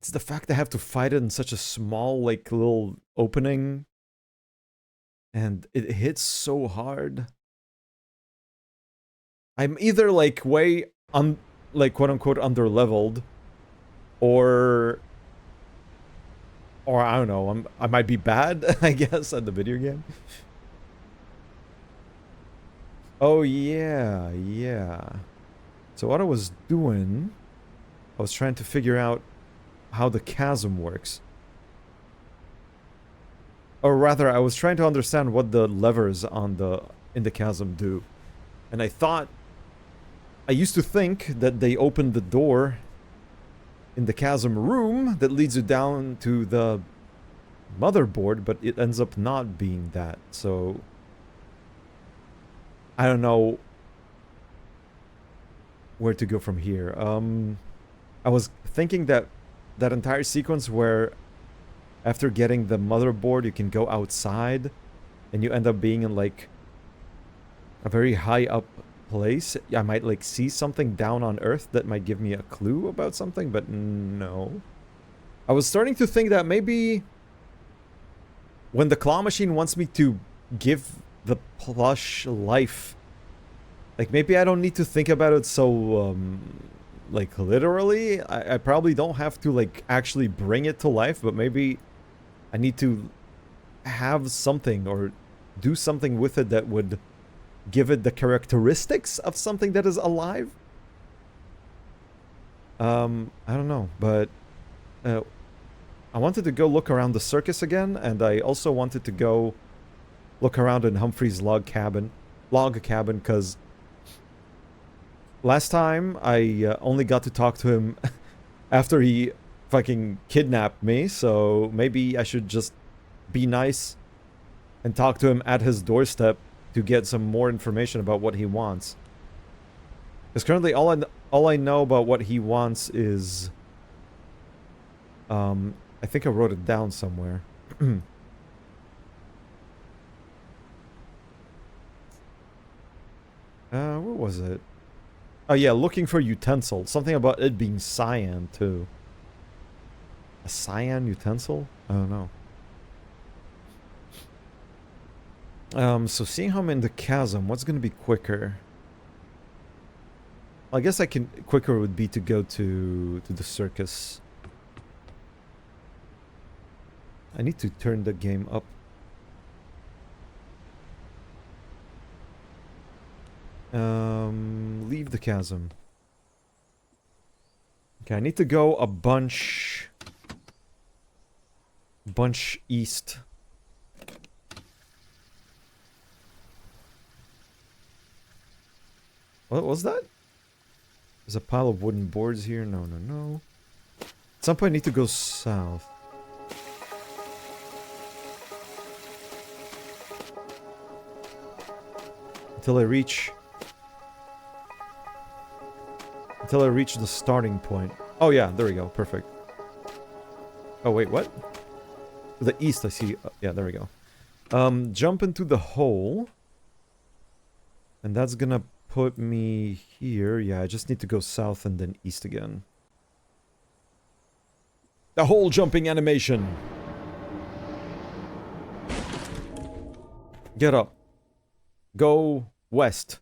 It's the fact I have to fight it in such a small, like, little opening. And it hits so hard. I'm either, like, way, like, quote-unquote, under-leveled. Or I don't know, I might be bad, I guess, at the video game. Oh, yeah, yeah. So what I was doing, I was trying to figure out how the chasm works. Or rather, I was trying to understand what the levers in the chasm do. And I used to think that they opened the door in the chasm room that leads you down to the motherboard, but it ends up not being that. So I don't know where to go from here. I was thinking that that entire sequence where after getting the motherboard you can go outside and you end up being in like a very high up place. I might like see something down on Earth that might give me a clue about something, but no. I was starting to think that maybe when the claw machine wants me to give the plush life, like maybe I don't need to think about it so like literally. I probably don't have to like actually bring it to life, but maybe I need to have something or do something with it that would give it the characteristics of something that is alive. I don't know, but I wanted to go look around the circus again, and I also wanted to go look around in Humphrey's log cabin, because last time I only got to talk to him after he fucking kidnapped me, so maybe I should just be nice and talk to him at his doorstep to get some more information about what he wants. Because currently all I know about what he wants is I think I wrote it down somewhere. Where was it? Oh yeah, looking for utensil. Something about it being cyan too. A cyan utensil? I don't know. So seeing how I'm in the chasm, what's gonna be quicker? I guess quicker would be to go to the circus. I need to turn the game up. Leave the chasm. Okay, I need to go a bunch east. What was that? There's a pile of wooden boards here. No, no, no. At some point I need to go south. Until I reach the starting point. Oh yeah, there we go. Perfect. Oh wait, what? To the east, I see. Yeah, there we go. Jump into the hole. And that's gonna put me here. Yeah, I just need to go south and then east again. The hole jumping animation. Get up. Go west.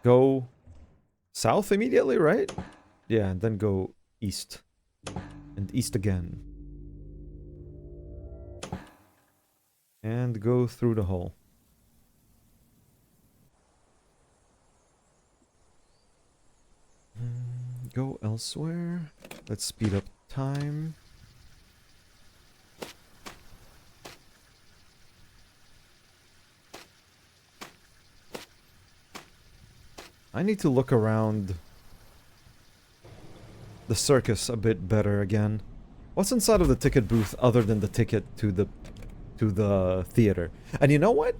Go south immediately, right? Yeah, and then go east. And east again. And go through the hole. Go elsewhere. Let's speed up time. I need to look around the circus a bit better again. What's inside of the ticket booth other than the ticket to the theater? And you know what?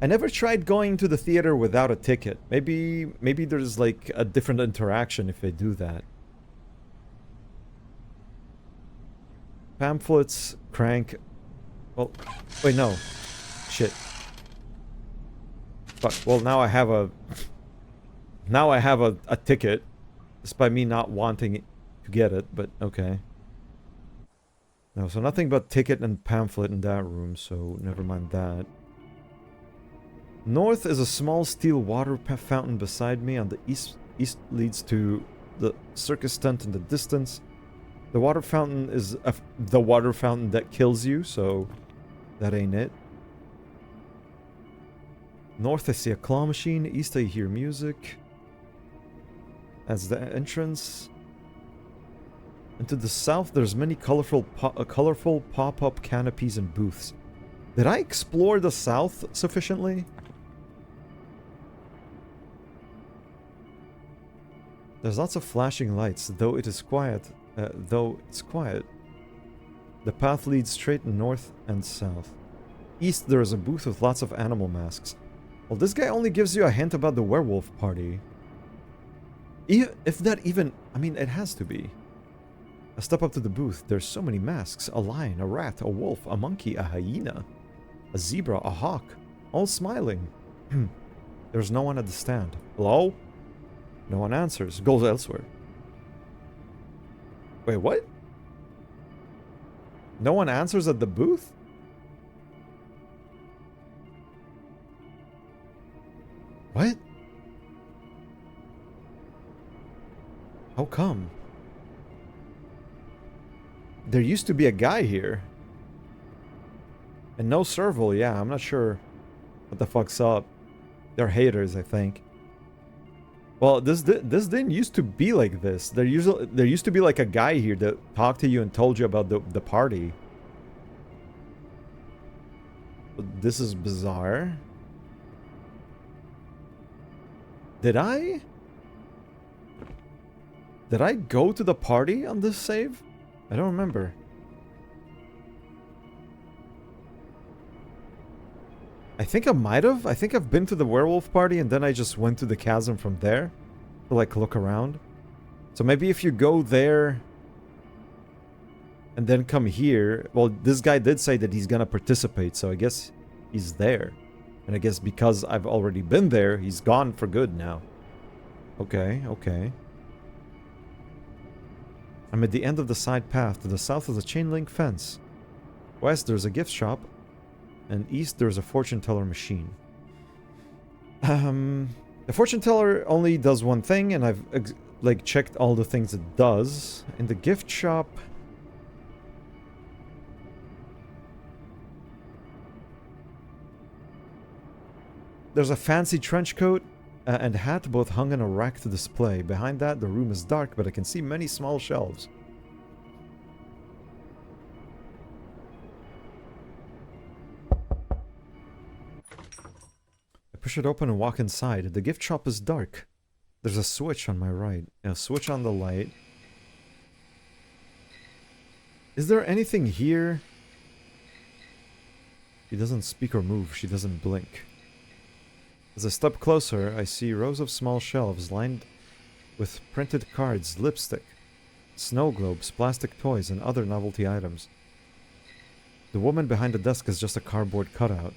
I never tried going to the theater without a ticket. Maybe there's like a different interaction if I do that. Pamphlets, crank. Well, wait, no. Shit. Fuck. Well, now I have a ticket. Just by me not wanting to get it, but okay. No, so nothing but ticket and pamphlet in that room, so never mind that. North is a small steel water fountain beside me. On the east leads to the circus tent in the distance. The water fountain is the water fountain that kills you, so that ain't it. North I see a claw machine. East I hear music. That's the entrance. And to the south there's many colorful pop-up canopies and booths. Did I explore the south sufficiently? There's lots of flashing lights, though it's quiet. The path leads straight north and south. East, there is a booth with lots of animal masks. Well, this guy only gives you a hint about the werewolf party. If that even... I mean, it has to be. I step up to the booth. There's so many masks. A lion, a rat, a wolf, a monkey, a hyena, a zebra, a hawk. All smiling. There's no one at the stand. Hello? No one answers. Goes elsewhere. Wait, what? No one answers at the booth? What? How come? There used to be a guy here. And no serval, yeah, I'm not sure what the fuck's up. They're haters, I think. Well, this didn't used to be like this. There used to be like a guy here that talked to you and told you about the party. But this is bizarre. Did I go to the party on this save? I don't remember. I think I might have. I think I've been to the werewolf party and then I just went to the chasm from there to like look around. So maybe if you go there and then come here, well, this guy did say that he's gonna participate, so I guess he's there. And I guess because I've already been there, he's gone for good now. Okay, okay. I'm at the end of the side path. To the south is a chain link fence. West, there's a gift shop. And east, there's a fortune teller machine. The fortune teller only does one thing, and I've like checked all the things it does. In the gift shop, there's a fancy trench coat and hat, both hung on a rack to display. Behind that, the room is dark, but I can see many small shelves. Push it open and walk inside. The gift shop is dark. There's a switch on my right. A switch on the light. Is there anything here? She doesn't speak or move. She doesn't blink. As I step closer, I see rows of small shelves lined with printed cards, lipstick, snow globes, plastic toys, and other novelty items. The woman behind the desk is just a cardboard cutout.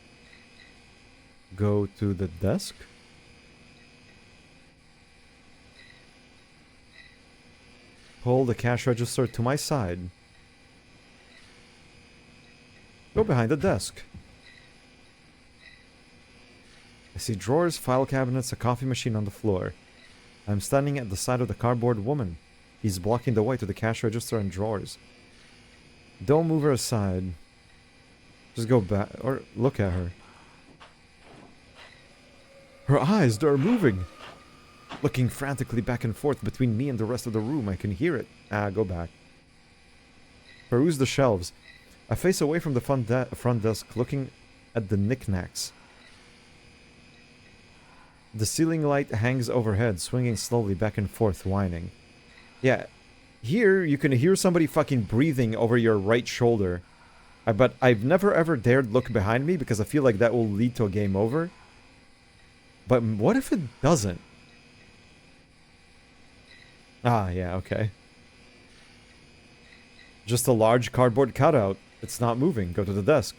Go to the desk? Pull the cash register to my side. Go behind the desk. I see drawers, file cabinets, a coffee machine on the floor. I'm standing at the side of the cardboard woman. He's blocking the way to the cash register and drawers. Don't move her aside. Just go back, or look at her. Her eyes, they're moving. Looking frantically back and forth between me and the rest of the room. I can hear it. Go back. Peruse the shelves. I face away from the front desk, looking at the knickknacks. The ceiling light hangs overhead, swinging slowly back and forth, whining. Yeah, here you can hear somebody fucking breathing over your right shoulder. But I've never ever dared look behind me because I feel like that will lead to a game over. But what if it doesn't? Ah, yeah, okay. Just a large cardboard cutout. It's not moving. Go to the desk.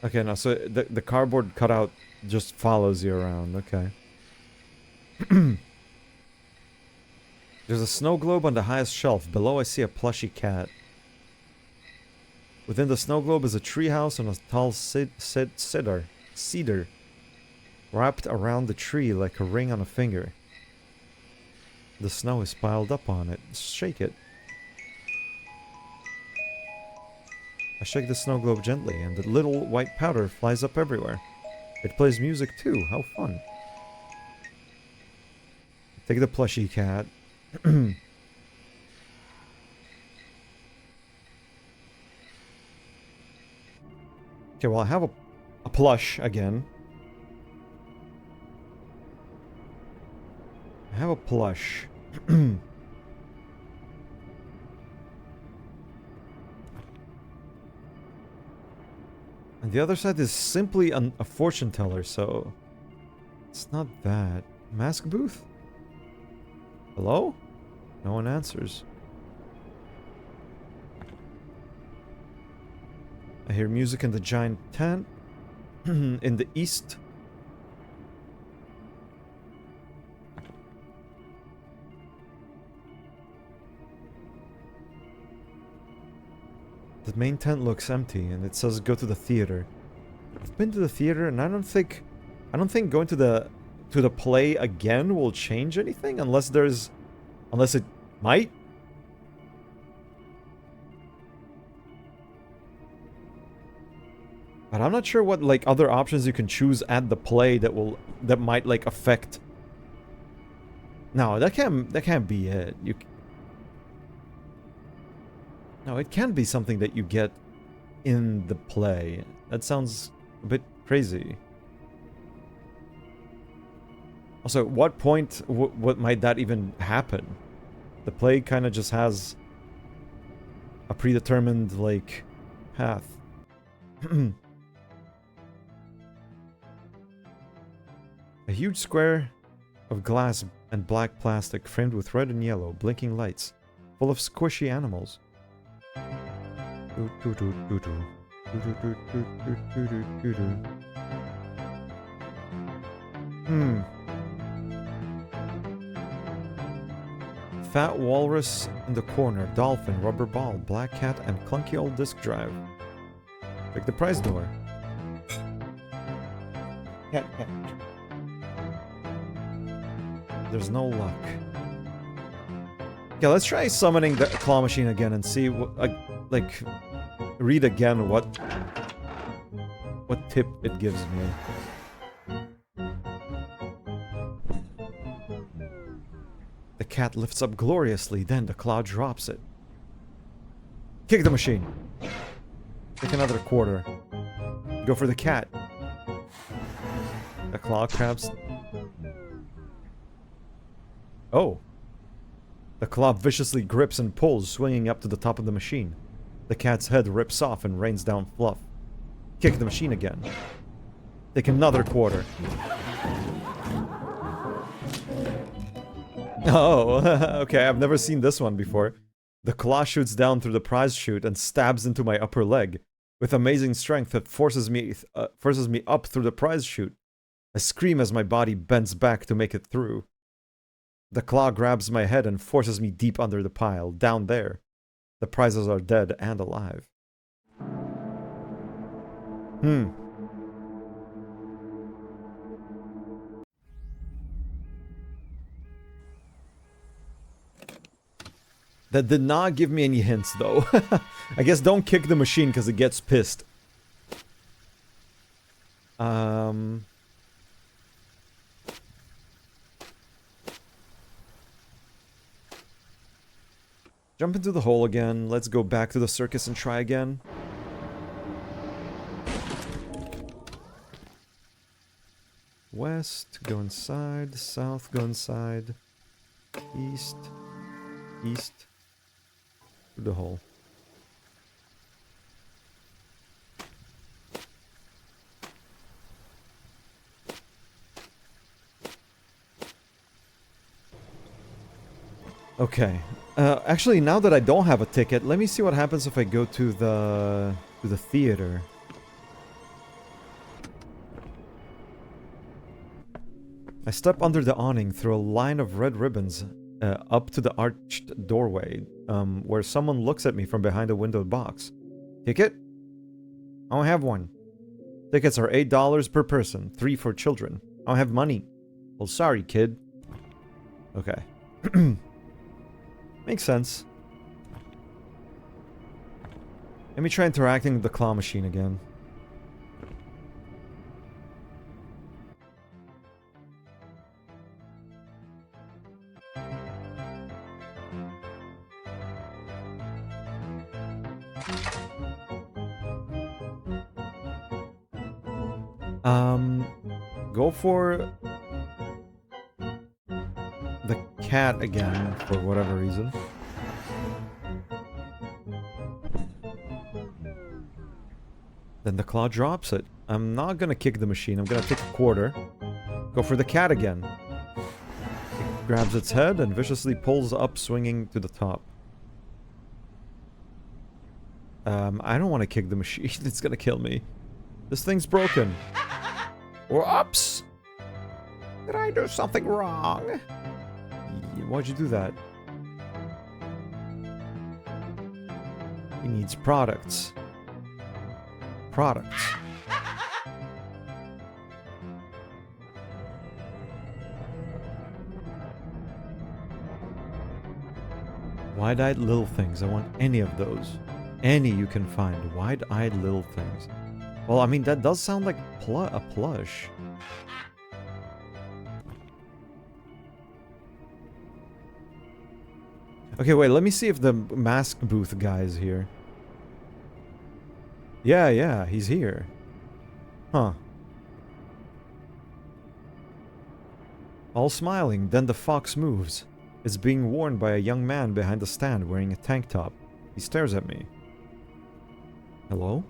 Okay, no, so the cardboard cutout just follows you around. Okay. There's a snow globe on the highest shelf. Below, I see a plushy cat. Within the snow globe is a treehouse and a tall cedar wrapped around the tree like a ring on a finger. The snow is piled up on it. Shake it. I shake the snow globe gently, and the little white powder flies up everywhere. It plays music too. How fun. Take the plushie cat. Okay, well, I have a plush again. I have a plush. And the other side is simply a fortune teller, so... It's not that. Mask booth? Hello? No one answers. I hear music in the giant tent. In the east. The main tent looks empty, and it says go to the theater. I've been to the theater, and I don't think going to the play again will change anything, unless it might. But I'm not sure what like other options you can choose at the play that might like affect. No, that can't be it. No, it can be something that you get in the play. That sounds a bit crazy. Also, at what point what might that even happen? The play kind of just has a predetermined, like, path. A huge square of glass and black plastic framed with red and yellow blinking lights, full of squishy animals. Fat walrus in the corner, dolphin, rubber ball, black cat, and clunky old disk drive. Check the prize door. Cat. There's no luck. Yeah, let's try summoning the claw machine again and see what, like, read again what tip it gives me. The cat lifts up gloriously, then the claw drops it. Kick the machine. Take another quarter. Go for the cat. The claw grabs. Oh. The claw viciously grips and pulls, swinging up to the top of the machine. The cat's head rips off and rains down fluff. Kick the machine again. Take another quarter. Oh, okay, I've never seen this one before. The claw shoots down through the prize chute and stabs into my upper leg. With amazing strength, it forces me up through the prize chute. I scream as my body bends back to make it through. The claw grabs my head and forces me deep under the pile, down there. The prizes are dead and alive. That did not give me any hints, though. I guess don't kick the machine because it gets pissed. Jump into the hole again. Let's go back to the circus and try again. West, go inside. South, go inside. East. East. Through the hole. Okay. Actually, now that I don't have a ticket, let me see what happens if I go to the theater. I step under the awning through a line of red ribbons up to the arched doorway, where someone looks at me from behind a windowed box. Ticket? I don't have one. Tickets are $8 per person, 3 for children. I don't have money. Well, sorry, kid. Okay. Makes sense. Let me try interacting with the claw machine again. Go for the cat again for whatever reason. Then the claw drops it. I'm not gonna kick the machine. I'm gonna take a quarter. Go for the cat again. It grabs its head and viciously pulls up, swinging to the top. I don't want to kick the machine. It's gonna kill me. This thing's broken. Whoops! Did I do something wrong? Why'd you do that? He needs products. Products. Wide-eyed little things. I want any of those. Any you can find. Wide-eyed little things. Well, I mean, that does sound like a plush. Okay, wait, let me see if the mask booth guy is here. Yeah, he's here. Huh. All smiling, then the fox moves. It's being worn by a young man behind the stand wearing a tank top. He stares at me. Hello?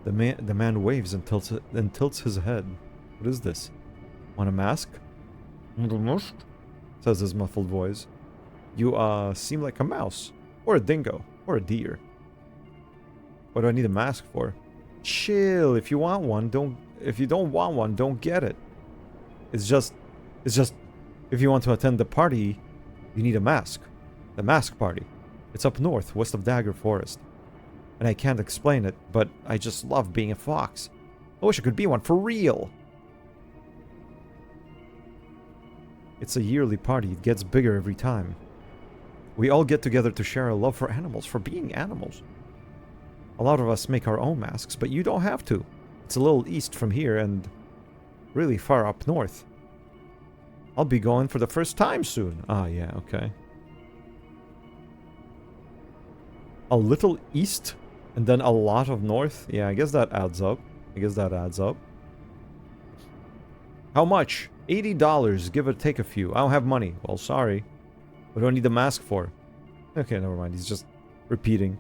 The man waves and tilts his head. What is this? Want a mask? Says his muffled voice. You, seem like a mouse. Or a dingo. Or a deer. What do I need a mask for? Chill. If you want one, don't... If you don't want one, don't get it. It's just... If you want to attend the party, you need a mask. The mask party. It's up north, west of Dagger Forest. And I can't explain it, but I just love being a fox. I wish I could be one for real. It's a yearly party. It gets bigger every time. We all get together to share a love for animals, for being animals. A lot of us make our own masks, but you don't have to. It's a little east from here and really far up north. I'll be going for the first time soon. Ah, yeah, okay. A little east and then a lot of north? Yeah, I guess that adds up. How much? $80. Give or take a few. I don't have money. Well, sorry. What do I need the mask for? Okay, never mind. He's just repeating.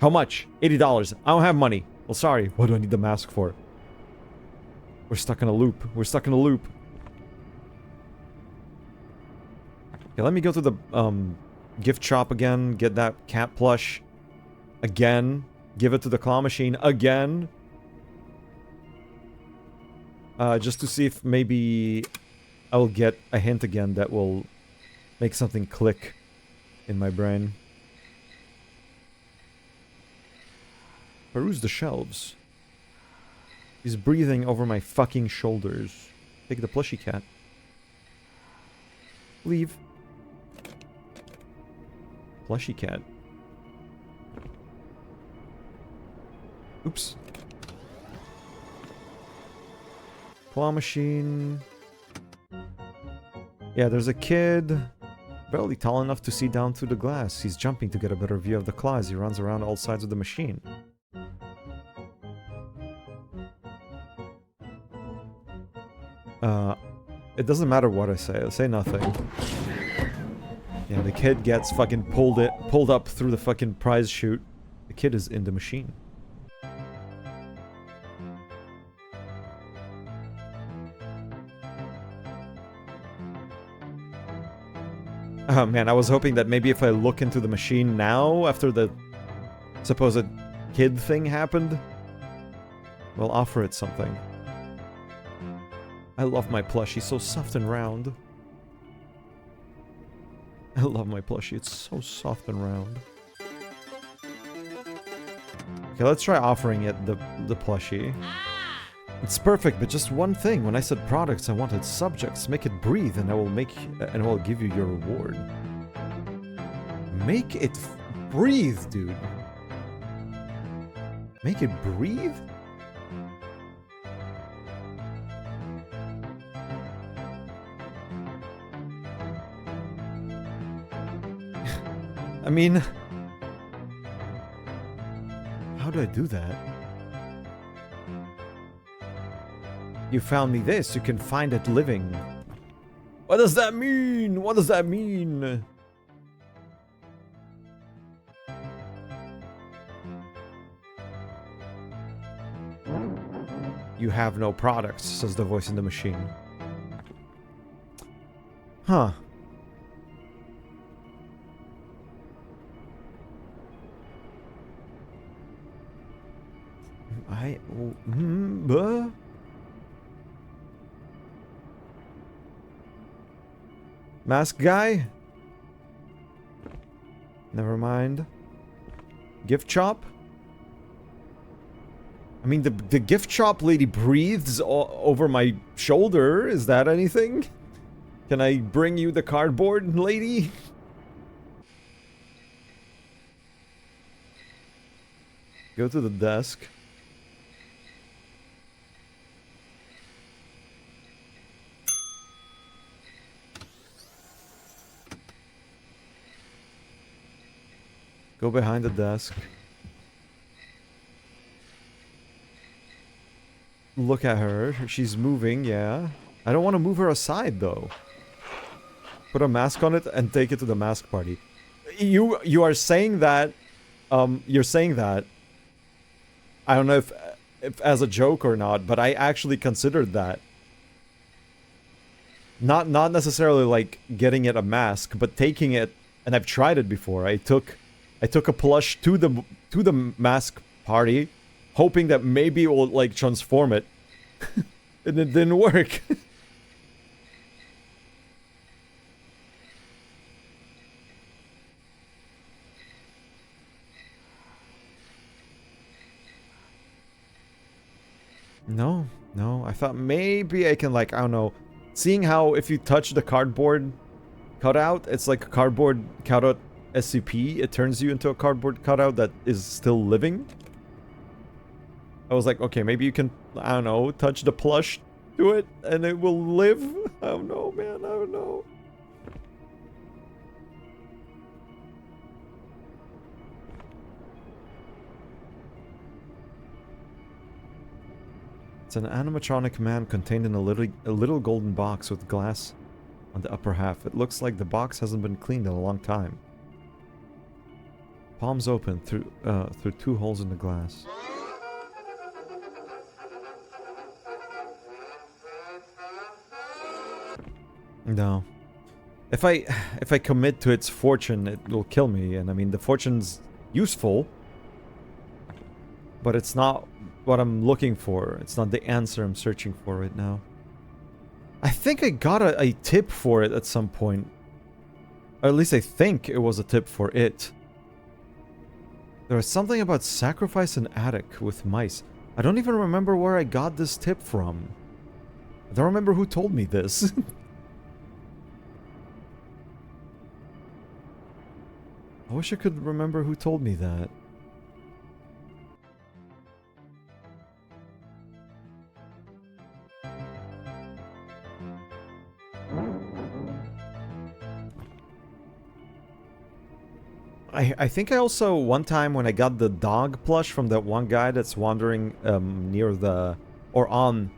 How much? $80. I don't have money. Well, sorry. What do I need the mask for? We're stuck in a loop. Okay, let me go to the gift shop again. Get that cat plush. Again. Give it to the claw machine. Again. Just to see if maybe I'll get a hint again that will make something click in my brain. Peruse the shelves. He's breathing over my fucking shoulders. Take the plushie cat. Leave. Plushie cat. Oops. Claw machine. Yeah, there's a kid. Barely tall enough to see down through the glass. He's jumping to get a better view of the claw as he runs around all sides of the machine. It doesn't matter what I say. I'll say nothing. Yeah, the kid gets fucking pulled up through the fucking prize chute. The kid is in the machine. Oh man, I was hoping that maybe if I look into the machine now, after the supposed kid thing happened, we'll offer it something. I love my plushie, so soft and round. I love my plushie, it's so soft and round. Okay, let's try offering it the plushie. It's perfect, but just one thing. When I said products, I wanted subjects. Make it breathe, and I will give you your reward. Make it breathe, dude. Make it breathe? I mean, how do I do that? You found me this, you can find it living. What does that mean? What does that mean? You have no products, says the voice in the machine. Huh. Mask guy? Never mind. Gift shop? I mean, the gift shop lady breathes over my shoulder. Is that anything? Can I bring you the cardboard lady? Go to the desk. Go behind the desk. Look at her. She's moving, yeah. I don't want to move her aside, though. Put a mask on it and take it to the mask party. You are saying that... you're saying that... I don't know if as a joke or not, but I actually considered that. Not necessarily like getting it a mask, but taking it... And I've tried it before. I took a plush to the mask party, hoping that maybe it will like transform it. And it didn't work. No, I thought maybe I can like, I don't know, seeing how if you touch the cardboard cutout, it's like a cardboard cutout SCP, it turns you into a cardboard cutout that is still living. I was like, okay, maybe you can, I don't know, touch the plush to it and it will live? I don't know, man, I don't know. It's an animatronic man contained in a little golden box with glass on the upper half. It looks like the box hasn't been cleaned in a long time. Palms open through 2 holes in the glass. No. If I commit to its fortune, it will kill me, and I mean the fortune's useful, but it's not what I'm looking for. It's not the answer I'm searching for right now. I think I got a tip for it at some point. Or at least I think it was a tip for it. There was something about sacrifice an attic with mice. I don't even remember where I got this tip from. I don't remember who told me this. I wish I could remember who told me that. I think I also, one time when I got the dog plush from that one guy that's wandering near the, or on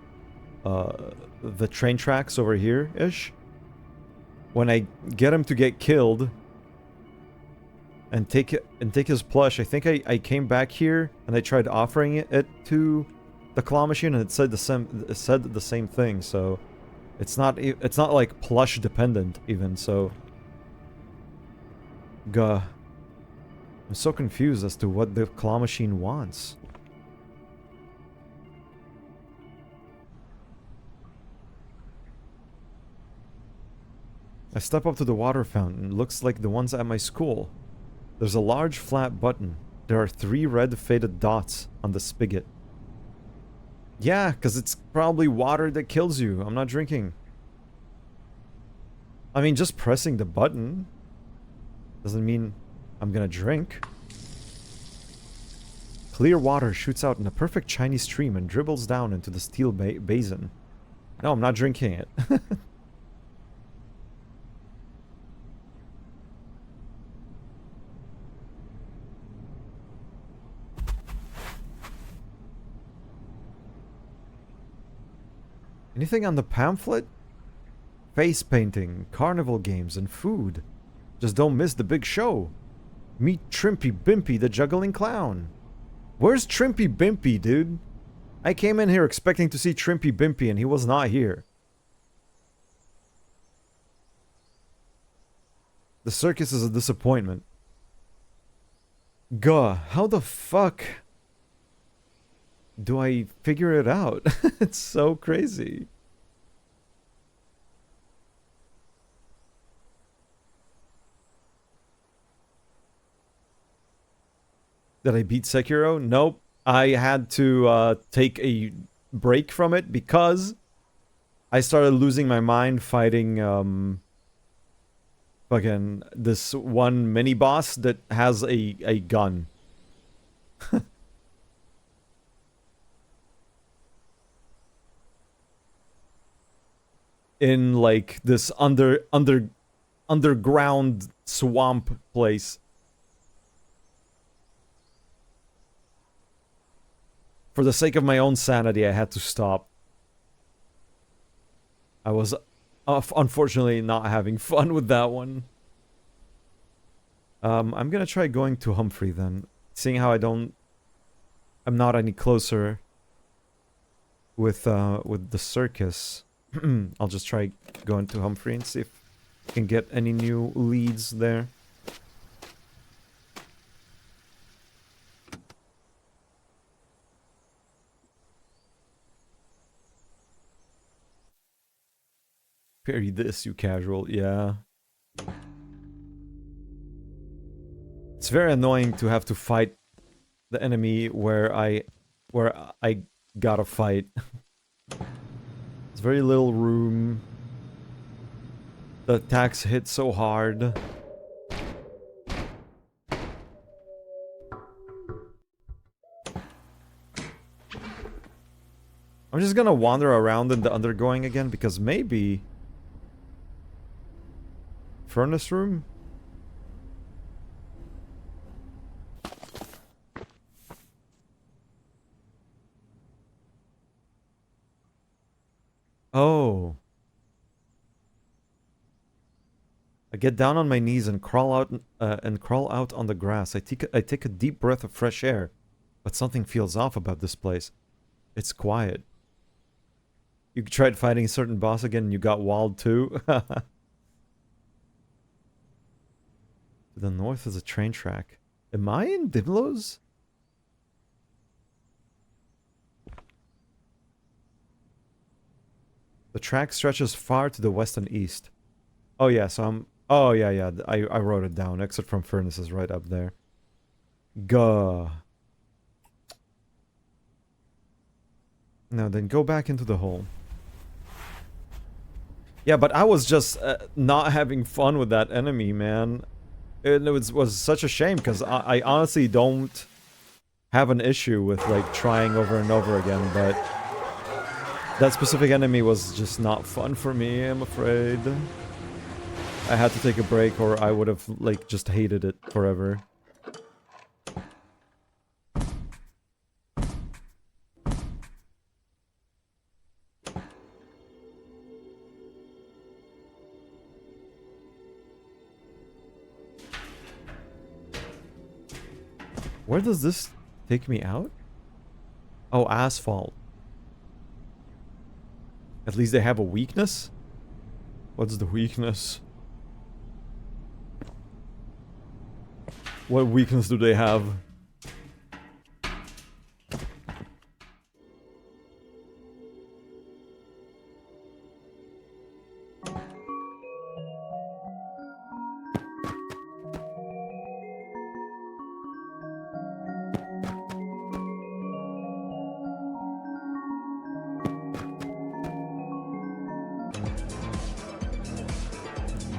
the train tracks over here-ish. When I get him to get killed and take his plush, I think I came back here and I tried offering it to the claw machine and it said the same thing, so it's not like plush dependent even, so Gah. I'm so confused as to what the claw machine wants. I step up to the water fountain. It looks like the ones at my school. There's a large flat button. There are 3 red faded dots on the spigot. Yeah, because it's probably water that kills you. I'm not drinking. I mean, just pressing the button doesn't mean I'm gonna drink. Clear water shoots out in a perfect Chinese stream and dribbles down into the steel basin. No, I'm not drinking it. Anything on the pamphlet? Face painting, carnival games, and food. Just don't miss the big show. Meet Trimpy Bimpy the juggling clown. Where's Trimpy Bimpy, dude? I came in here expecting to see Trimpy Bimpy and he was not here. The circus is a disappointment. Gah, how the fuck do I figure it out? It's so crazy. Did I beat Sekiro? Nope. I had to take a break from it because I started losing my mind fighting fucking this one mini boss that has a gun. In like this underground swamp place. For the sake of my own sanity, I had to stop. I was unfortunately not having fun with that one. I'm gonna try going to Humphrey then. Seeing how I'm not any closer with the circus. I'll just try going to Humphrey and see if I can get any new leads there. Parry this, you casual. Yeah. It's very annoying to have to fight the enemy where I gotta fight. There's very little room. The attacks hit so hard. I'm just gonna wander around in the undergoing again because maybe... Furnace room? Oh. I get down on my knees and crawl out on the grass. I take a deep breath of fresh air, but something feels off about this place. It's quiet. You tried fighting a certain boss again and you got walled too? To the north is a train track. Am I in Dimlos? The track stretches far to the west and east. Oh yeah, so I'm... Oh yeah, I wrote it down. Exit from Furnace is right up there. Gah. Now then, go back into the hole. Yeah, but I was just not having fun with that enemy, man. It was such a shame, because I honestly don't have an issue with, like, trying over and over again, but... That specific enemy was just not fun for me, I'm afraid. I had to take a break, or I would have, like, just hated it forever. Where does this take me out? Oh, asphalt. At least they have a weakness? What's the weakness? What weakness do they have?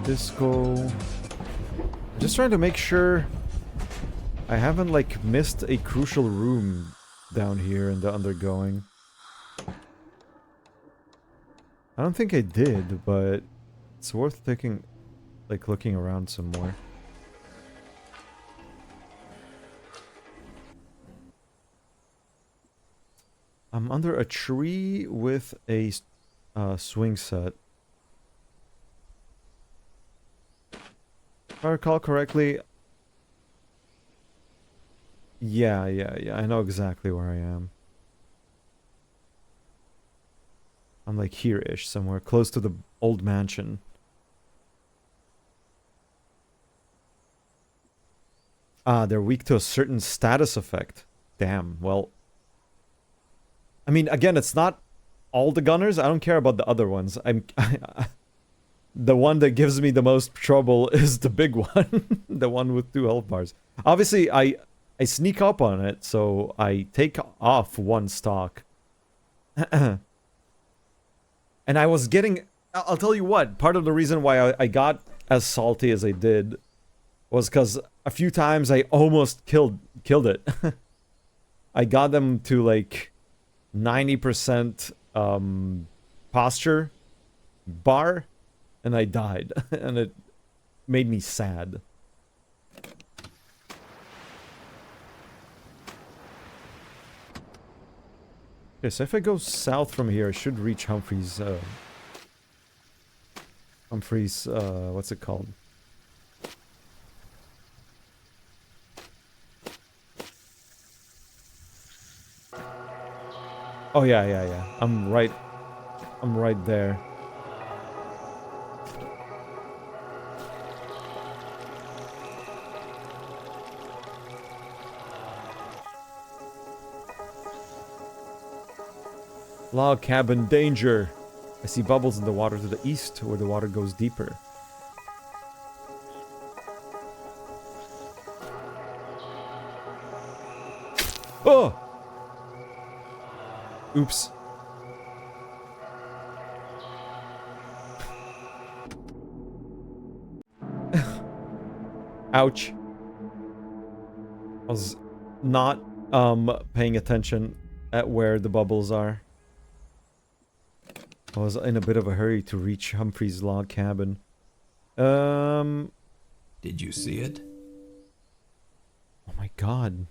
Disco. Just trying to make sure I haven't, like, missed a crucial room down here in the undergoing. I don't think I did, but it's worth taking, like, looking around some more. I'm under a tree with a swing set. If I recall correctly... Yeah, I know exactly where I am. I'm like here-ish, somewhere close to the old mansion. Ah, they're weak to a certain status effect. Damn, well... I mean, again, it's not all the gunners. I don't care about the other ones. The one that gives me the most trouble is the big one. The one with 2 health bars. Obviously, I sneak up on it, so I take off 1 stock. And I was getting... I'll tell you what, part of the reason why I got as salty as I did was because a few times I almost killed it. I got them to, like, 90% posture bar, and I died. And it made me sad. Okay, so if I go south from here, I should reach Humphrey's, what's it called? Oh, yeah. I'm right there. Log cabin danger. I see bubbles in the water to the east, where the water goes deeper. Oh! Oops. Ouch. I was not, paying attention at where the bubbles are. I was in a bit of a hurry to reach Humphrey's log cabin. Did you see it? Oh my god.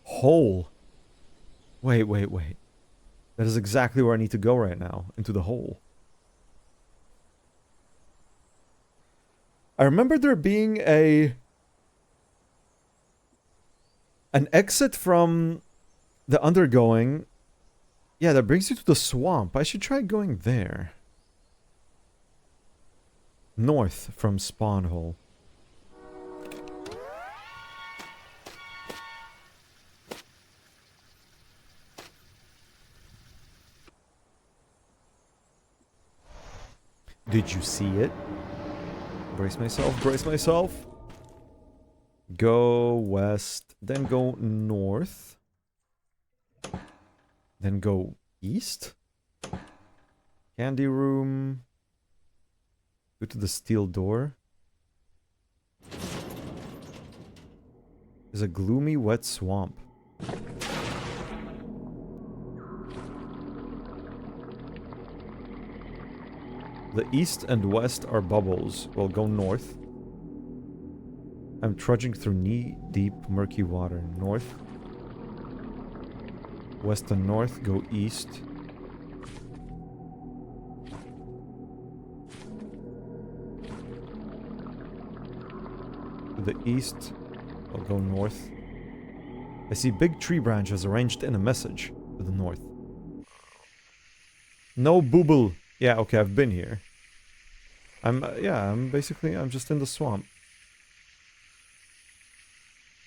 Hole. Wait. That is exactly where I need to go right now. Into the hole. I remember there being an exit from the undergoing. Yeah, that brings you to the swamp. I should try going there. North from spawn hole. Did you see it? Brace myself. Go west, then go north. Then go east? Candy room. Go to the steel door. There's a gloomy, wet swamp. The east and west are bubbles. We'll go north. I'm trudging through knee-deep, murky water. North. West and north, go east. To the east, I'll go north. I see big tree branches arranged in a message to the north. No booble. Yeah, okay, I've been here. I'm just in the swamp.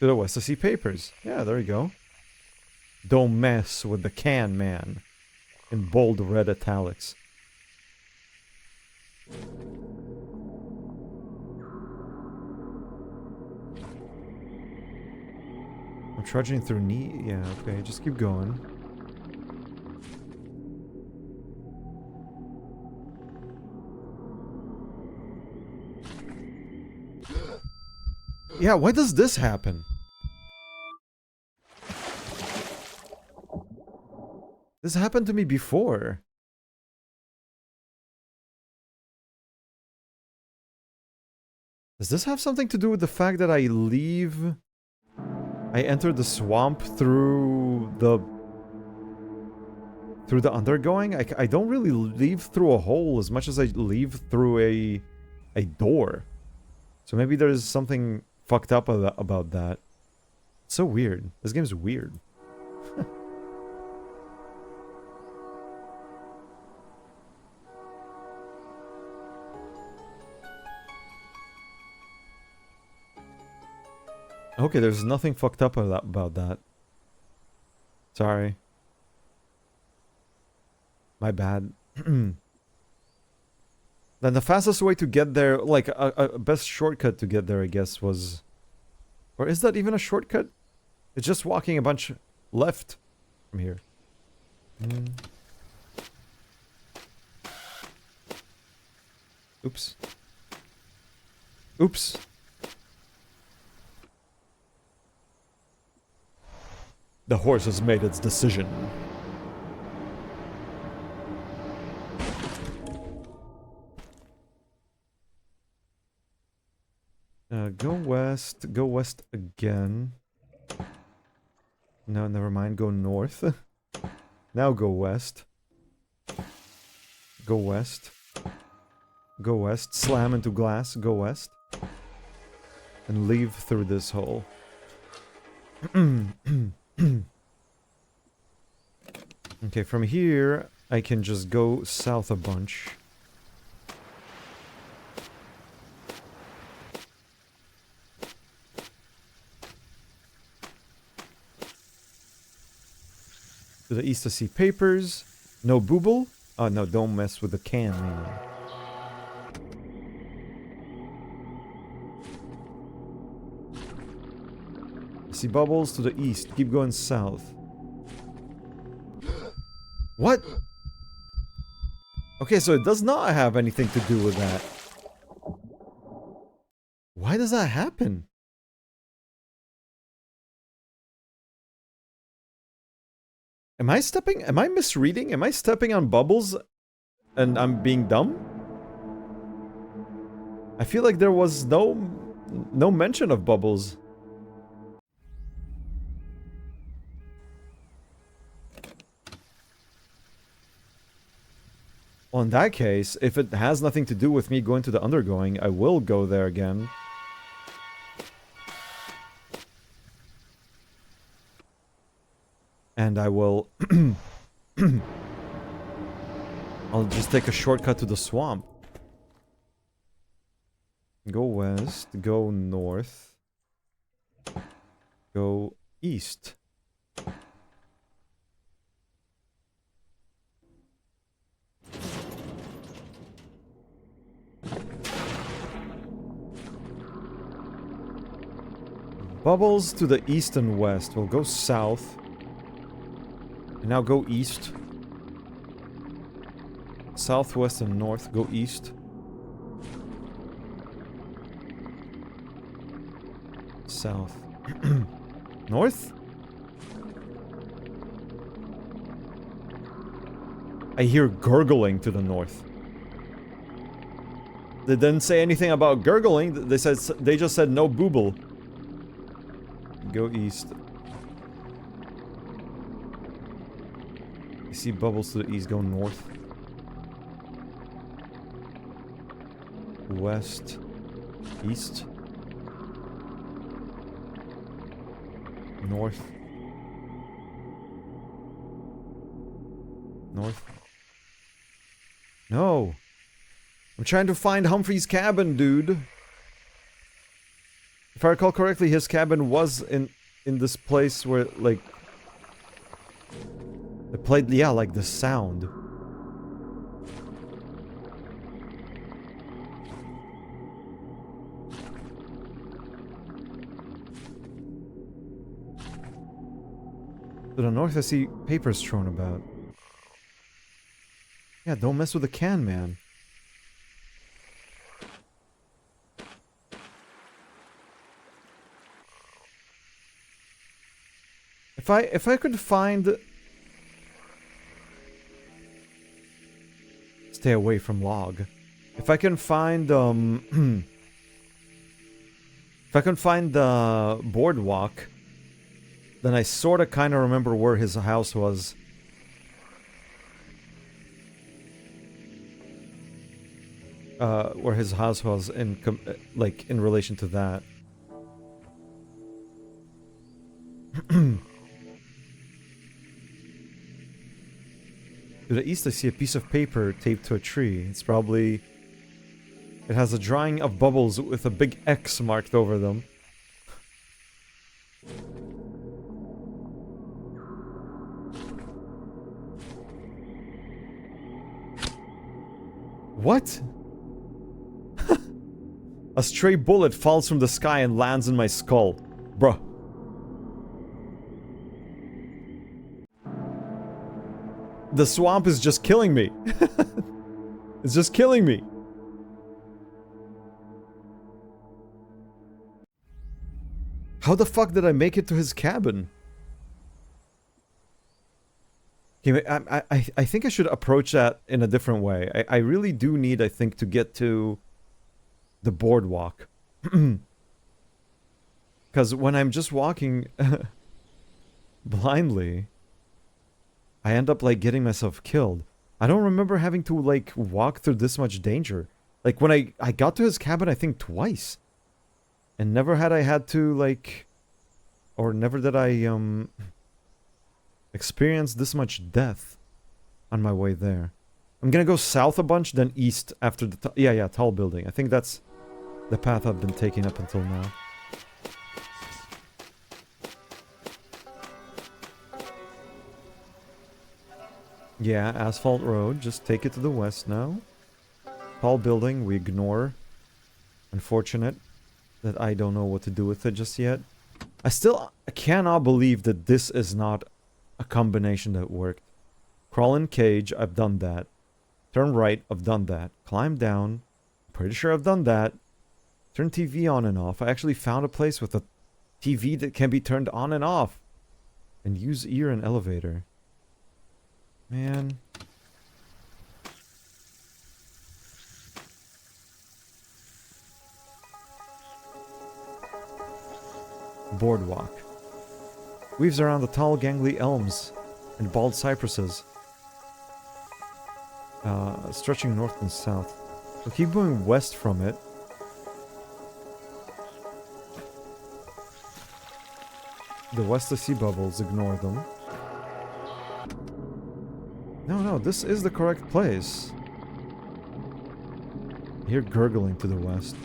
To the west, I see papers. Yeah, there you go. Don't mess with the can man. In bold red italics. I'm trudging through knee. Yeah, okay, just keep going. Yeah, why does this happen? This happened to me before. Does this have something to do with the fact that I enter the swamp through the undergoing? I don't really leave through a hole as much as I leave through a door. So maybe there's something fucked up about that. It's so weird. This game's weird. Okay, there's nothing fucked up about that. Sorry. My bad. Then the fastest way to get there, like, a best shortcut to get there, I guess, was... Or is that even a shortcut? It's just walking a bunch left from here. Oops. Oops. The horse has made its decision. Go west again. No, never mind, go north. Now go west. Go west. Go west, slam into glass, go west. And leave through this hole. Okay, from here, I can just go south a bunch. To the east I see papers. No booble? Oh no, don't mess with the can, man. I see bubbles to the east. Keep going south. What? Okay, so it does not have anything to do with that. Why does that happen? Am I misreading? Am I stepping on bubbles and I'm being dumb? I feel like there was no mention of bubbles. Well, in that case, if it has nothing to do with me going to the undergoing, I will go there again. And I will... I'll just take a shortcut to the swamp. Go west, go north. Go east. Bubbles to the east and west. We'll go south. And now go east. Southwest and north. Go east. South. North? I hear gurgling to the north. They didn't say anything about gurgling. They just said no booble. Go east. I see bubbles to the east. Go north. West. East. North. North. No. I'm trying to find Humphrey's cabin, dude. If I recall correctly, his cabin was in this place where, like... It played, yeah, like the sound. To the north, I see papers thrown about. Yeah, don't mess with the can, man. If I could find... Stay away from log. If I can find, if I can find the boardwalk, then I sorta kinda remember where his house was. Where his house was in, like, in relation to that. To the east, I see a piece of paper taped to a tree. It's probably... It has a drawing of bubbles with a big X marked over them. What? A stray bullet falls from the sky and lands in my skull. Bruh. The swamp is just killing me. It's just killing me. How the fuck did I make it to his cabin? Okay, I think I should approach that in a different way. I really do need, I think, to get to the boardwalk. Because when I'm just walking blindly, I end up, like, getting myself killed. I don't remember having to, like, walk through this much danger. Like, when I got to his cabin, I think, twice. And never had I had to, like... Or never did I, experience this much death on my way there. I'm gonna go south a bunch, then east after the... Yeah, tall building. I think that's the path I've been taking up until now. Yeah, asphalt road. Just take it to the west now. Tall building, we ignore. Unfortunate that I don't know what to do with it just yet. I cannot believe that this is not a combination that worked. Crawl in cage, I've done that. Turn right, I've done that. Climb down, pretty sure I've done that. Turn TV on and off. I actually found a place with a TV that can be turned on and off. And use ear and elevator. Man. Boardwalk. Weaves around the tall gangly elms and bald cypresses. Stretching north and south. We'll keep going west from it. The west I see bubbles, ignore them. No, this is the correct place. I hear gurgling to the west.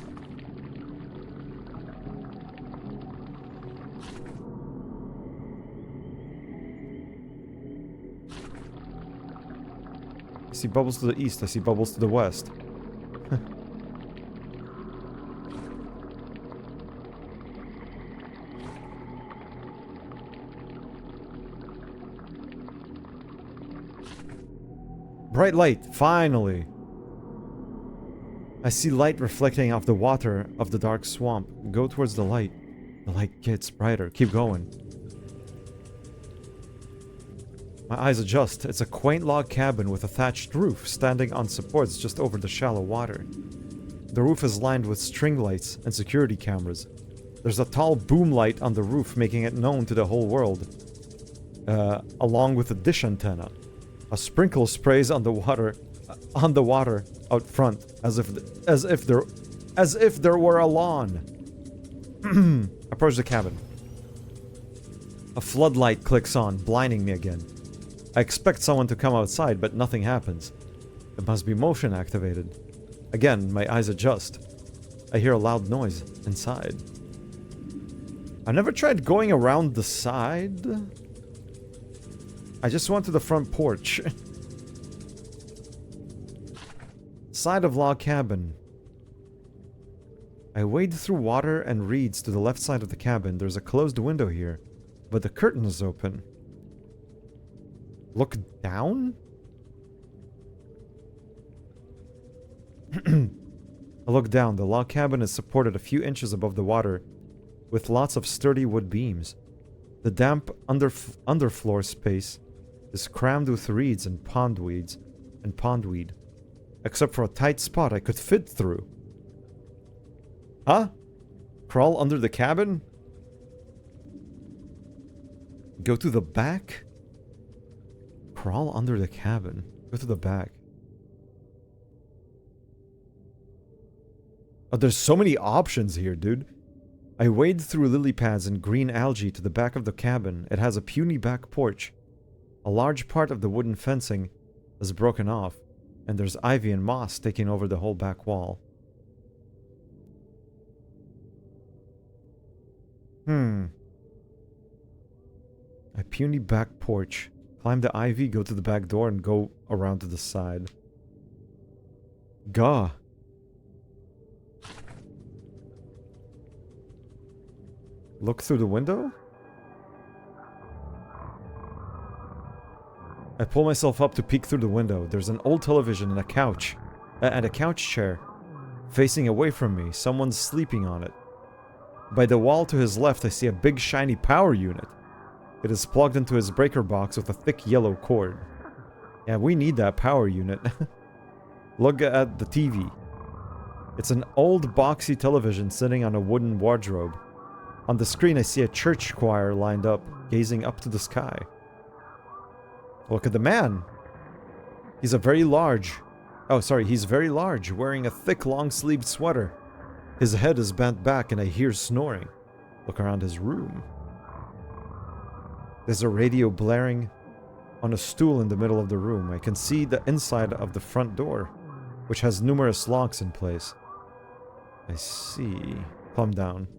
I see bubbles to the east, I see bubbles to the west. Bright light, finally! I see light reflecting off the water of the dark swamp. Go towards the light. The light gets brighter. Keep going. My eyes adjust. It's a quaint log cabin with a thatched roof standing on supports just over the shallow water. The roof is lined with string lights and security cameras. There's a tall boom light on the roof making it known to the whole world. Along with a dish antenna. A sprinkle sprays on the water out front as if there were a lawn. Approach the cabin. A floodlight clicks on, blinding me again. I expect someone to come outside, but nothing happens. It must be motion activated. Again, my eyes adjust. I hear a loud noise inside. I never tried going around the side. I just went to the front porch. Side of log cabin. I wade through water and reeds to the left side of the cabin. There's a closed window here, but the curtain is open. Look down? I look down. The log cabin is supported a few inches above the water with lots of sturdy wood beams. The damp underfloor space is crammed with reeds and pondweed. Except for a tight spot I could fit through. Huh? Crawl under the cabin? Go to the back? Crawl under the cabin. Go to the back. Oh, there's so many options here, dude. I wade through lily pads and green algae to the back of the cabin. It has a puny back porch. A large part of the wooden fencing is broken off, and there's ivy and moss taking over the whole back wall. A puny back porch. Climb the ivy, go to the back door, and go around to the side. Gah. Look through the window? I pull myself up to peek through the window. There's an old television and a couch. And a couch chair. Facing away from me. Someone's sleeping on it. By the wall to his left, I see a big shiny power unit. It is plugged into his breaker box with a thick yellow cord. Yeah, we need that power unit. Look at the TV. It's an old boxy television sitting on a wooden wardrobe. On the screen, I see a church choir lined up, gazing up to the sky. Look at the man. He's very large, wearing a thick, long-sleeved sweater. His head is bent back and I hear snoring. Look around his room. There's a radio blaring on a stool in the middle of the room. I can see the inside of the front door, which has numerous locks in place. I see. Calm down.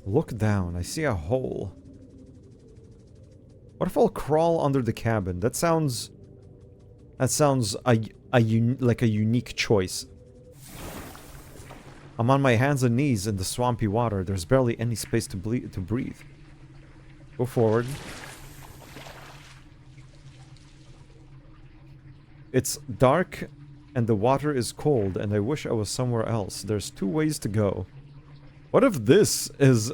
Look down. I see a hole. What if I'll crawl under the cabin? That sounds like a unique choice. I'm on my hands and knees in the swampy water. There's barely any space to breathe. Go forward. It's dark and the water is cold and I wish I was somewhere else. There's 2 ways to go. What if this is...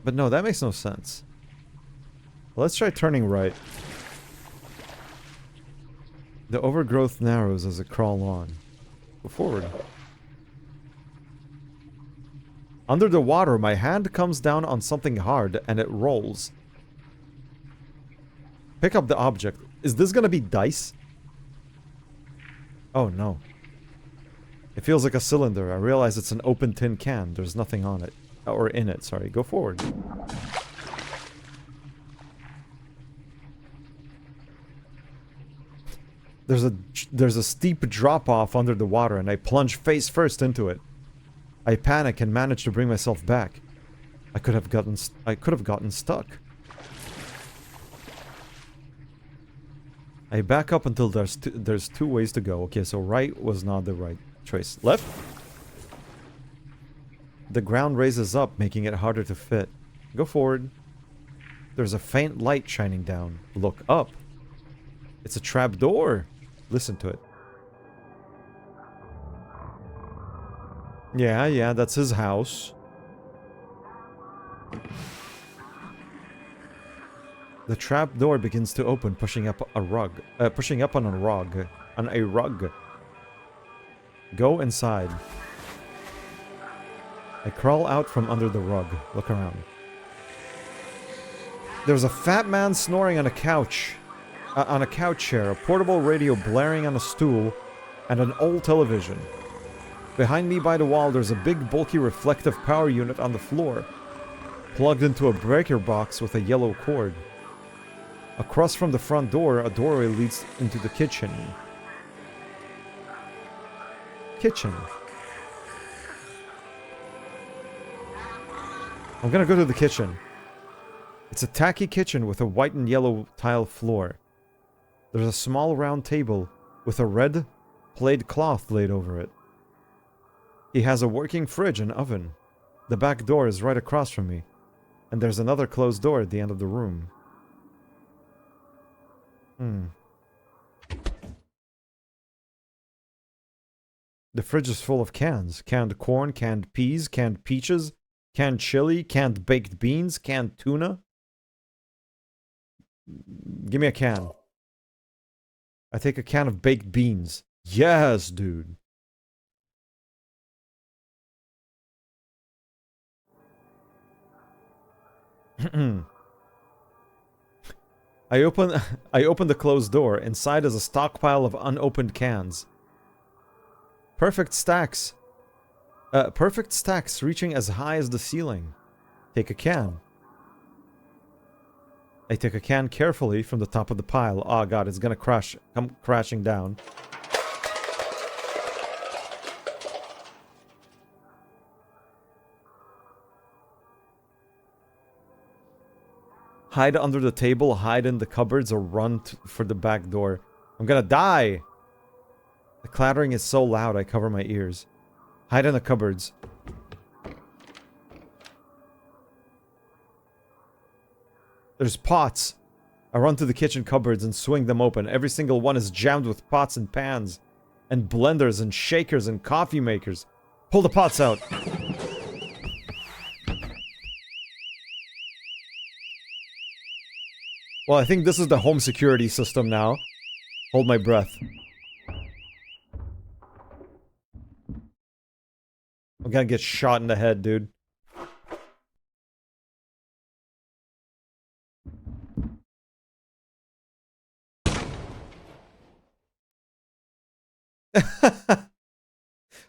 But no, that makes no sense. Let's try turning right. The overgrowth narrows as I crawl on. Go forward. Under the water, my hand comes down on something hard and it rolls. Pick up the object. Is this gonna be dice? Oh no. It feels like a cylinder. I realize it's an open tin can. There's nothing on it. Or in it, sorry. Go forward. There's a steep drop-off under the water and I plunge face first into it. I panic and manage to bring myself back. I could have gotten stuck. I back up until there's 2 ways to go. Okay, so right was not the right choice. Left? The ground raises up, making it harder to fit. Go forward. There's a faint light shining down. Look up. It's a trap door. Listen to it. Yeah, that's his house. The trap door begins to open, pushing up on a rug. Go inside. I crawl out from under the rug. Look around. There's a fat man snoring on a couch. On a couch chair, a portable radio blaring on a stool, and an old television. Behind me by the wall, there's a big, bulky, reflective power unit on the floor, plugged into a breaker box with a yellow cord. Across from the front door, a doorway leads into the kitchen. I'm gonna go to the kitchen. It's a tacky kitchen with a white and yellow tile floor. There's a small round table with a red plaid cloth laid over it. He has a working fridge and oven. The back door is right across from me, and there's another closed door at the end of the room. The fridge is full of cans. Canned corn, canned peas, canned peaches, canned chili, canned baked beans, canned tuna. Give me a can. I take a can of baked beans. Yes, dude. I open the closed door. Inside is a stockpile of unopened cans. Perfect stacks. Perfect stacks reaching as high as the ceiling. Take a can. I take a can carefully from the top of the pile. Oh god, it's gonna come crashing down. Hide under the table, hide in the cupboards, or run for the back door. I'm gonna die! The clattering is so loud I cover my ears. Hide in the cupboards. There's pots. I run to the kitchen cupboards and swing them open. Every single one is jammed with pots and pans, and blenders and shakers and coffee makers. Pull the pots out. Well, I think this is the home security system now. Hold my breath. I'm gonna get shot in the head, dude.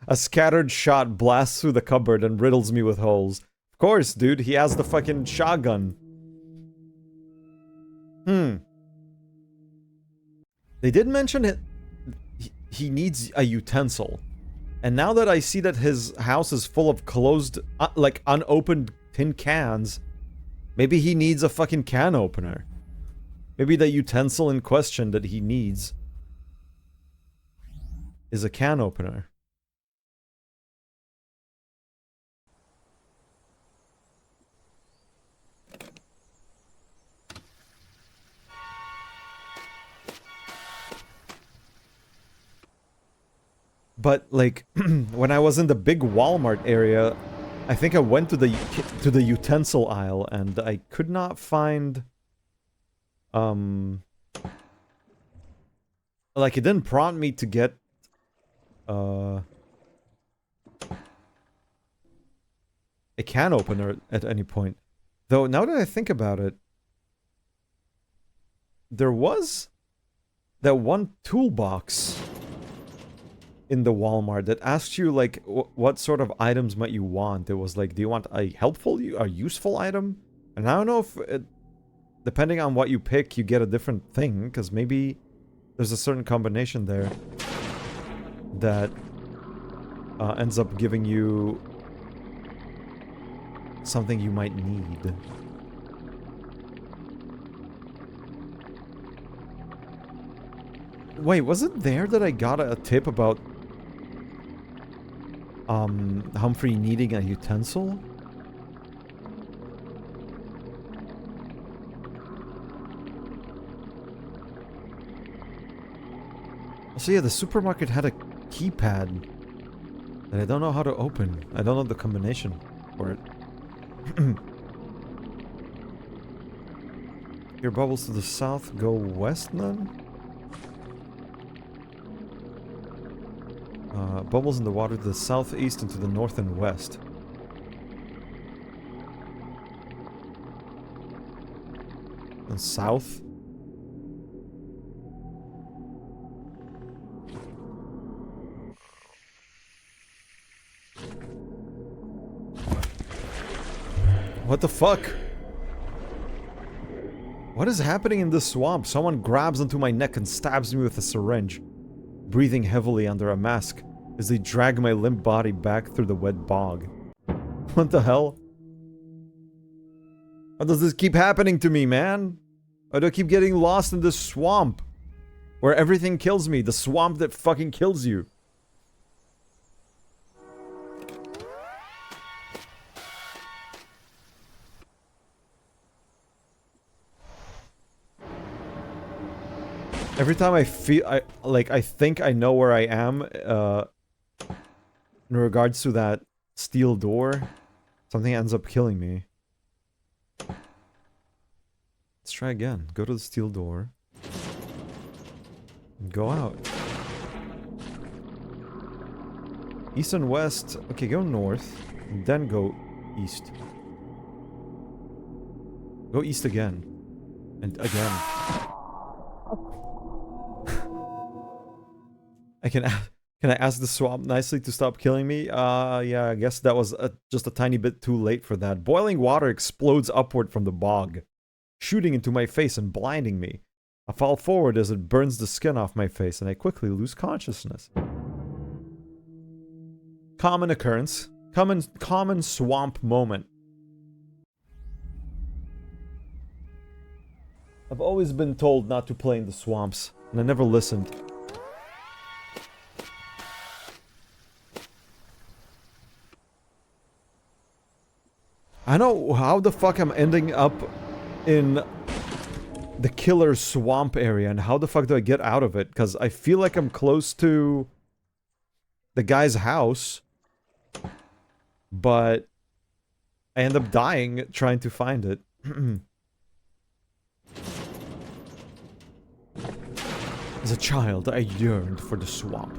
A scattered shot blasts through the cupboard and riddles me with holes. Of course, dude, he has the fucking shotgun. They did mention it. He needs a utensil. And now that I see that his house is full of closed, like unopened tin cans, maybe he needs a fucking can opener. Maybe the utensil in question that he needs is a can opener. But like when I was in the big Walmart area, I think I went to the utensil aisle and I could not find like it didn't prompt me to get a can opener at any point. Though now that I think about it, there was that one toolbox in the Walmart that asked you like what sort of items might you want. It was like, do you want a helpful, a useful item? And I don't know if depending on what you pick, you get a different thing, because maybe there's a certain combination there that ends up giving you something you might need. Wait, was it there that I got a tip about Humphrey needing a utensil? So yeah, the supermarket had a keypad that I don't know how to open. I don't know the combination for it. Your bubbles to the south go west, none? Bubbles in the water to the southeast and to the north and west. And south? What the fuck? What is happening in this swamp? Someone grabs onto my neck and stabs me with a syringe, breathing heavily under a mask as they drag my limp body back through the wet bog. What the hell? How does this keep happening to me, man? Why do I keep getting lost in this swamp? Where everything kills me. The swamp that fucking kills you. Every time I feel, I think I know where I am, in regards to that steel door, something ends up killing me. Let's try again. Go to the steel door. And go out. East and west. Okay, go north. And then go east. Go east again. And again. Can I ask the swamp nicely to stop killing me? Yeah, I guess that was just a tiny bit too late for that. Boiling water explodes upward from the bog, shooting into my face and blinding me. I fall forward as it burns the skin off my face, and I quickly lose consciousness. Common occurrence. Common swamp moment. I've always been told not to play in the swamps, and I never listened. I know how the fuck I'm ending up in the killer swamp area, and how the fuck do I get out of it? Because I feel like I'm close to the guy's house, but I end up dying trying to find it. As a child, I yearned for the swamp.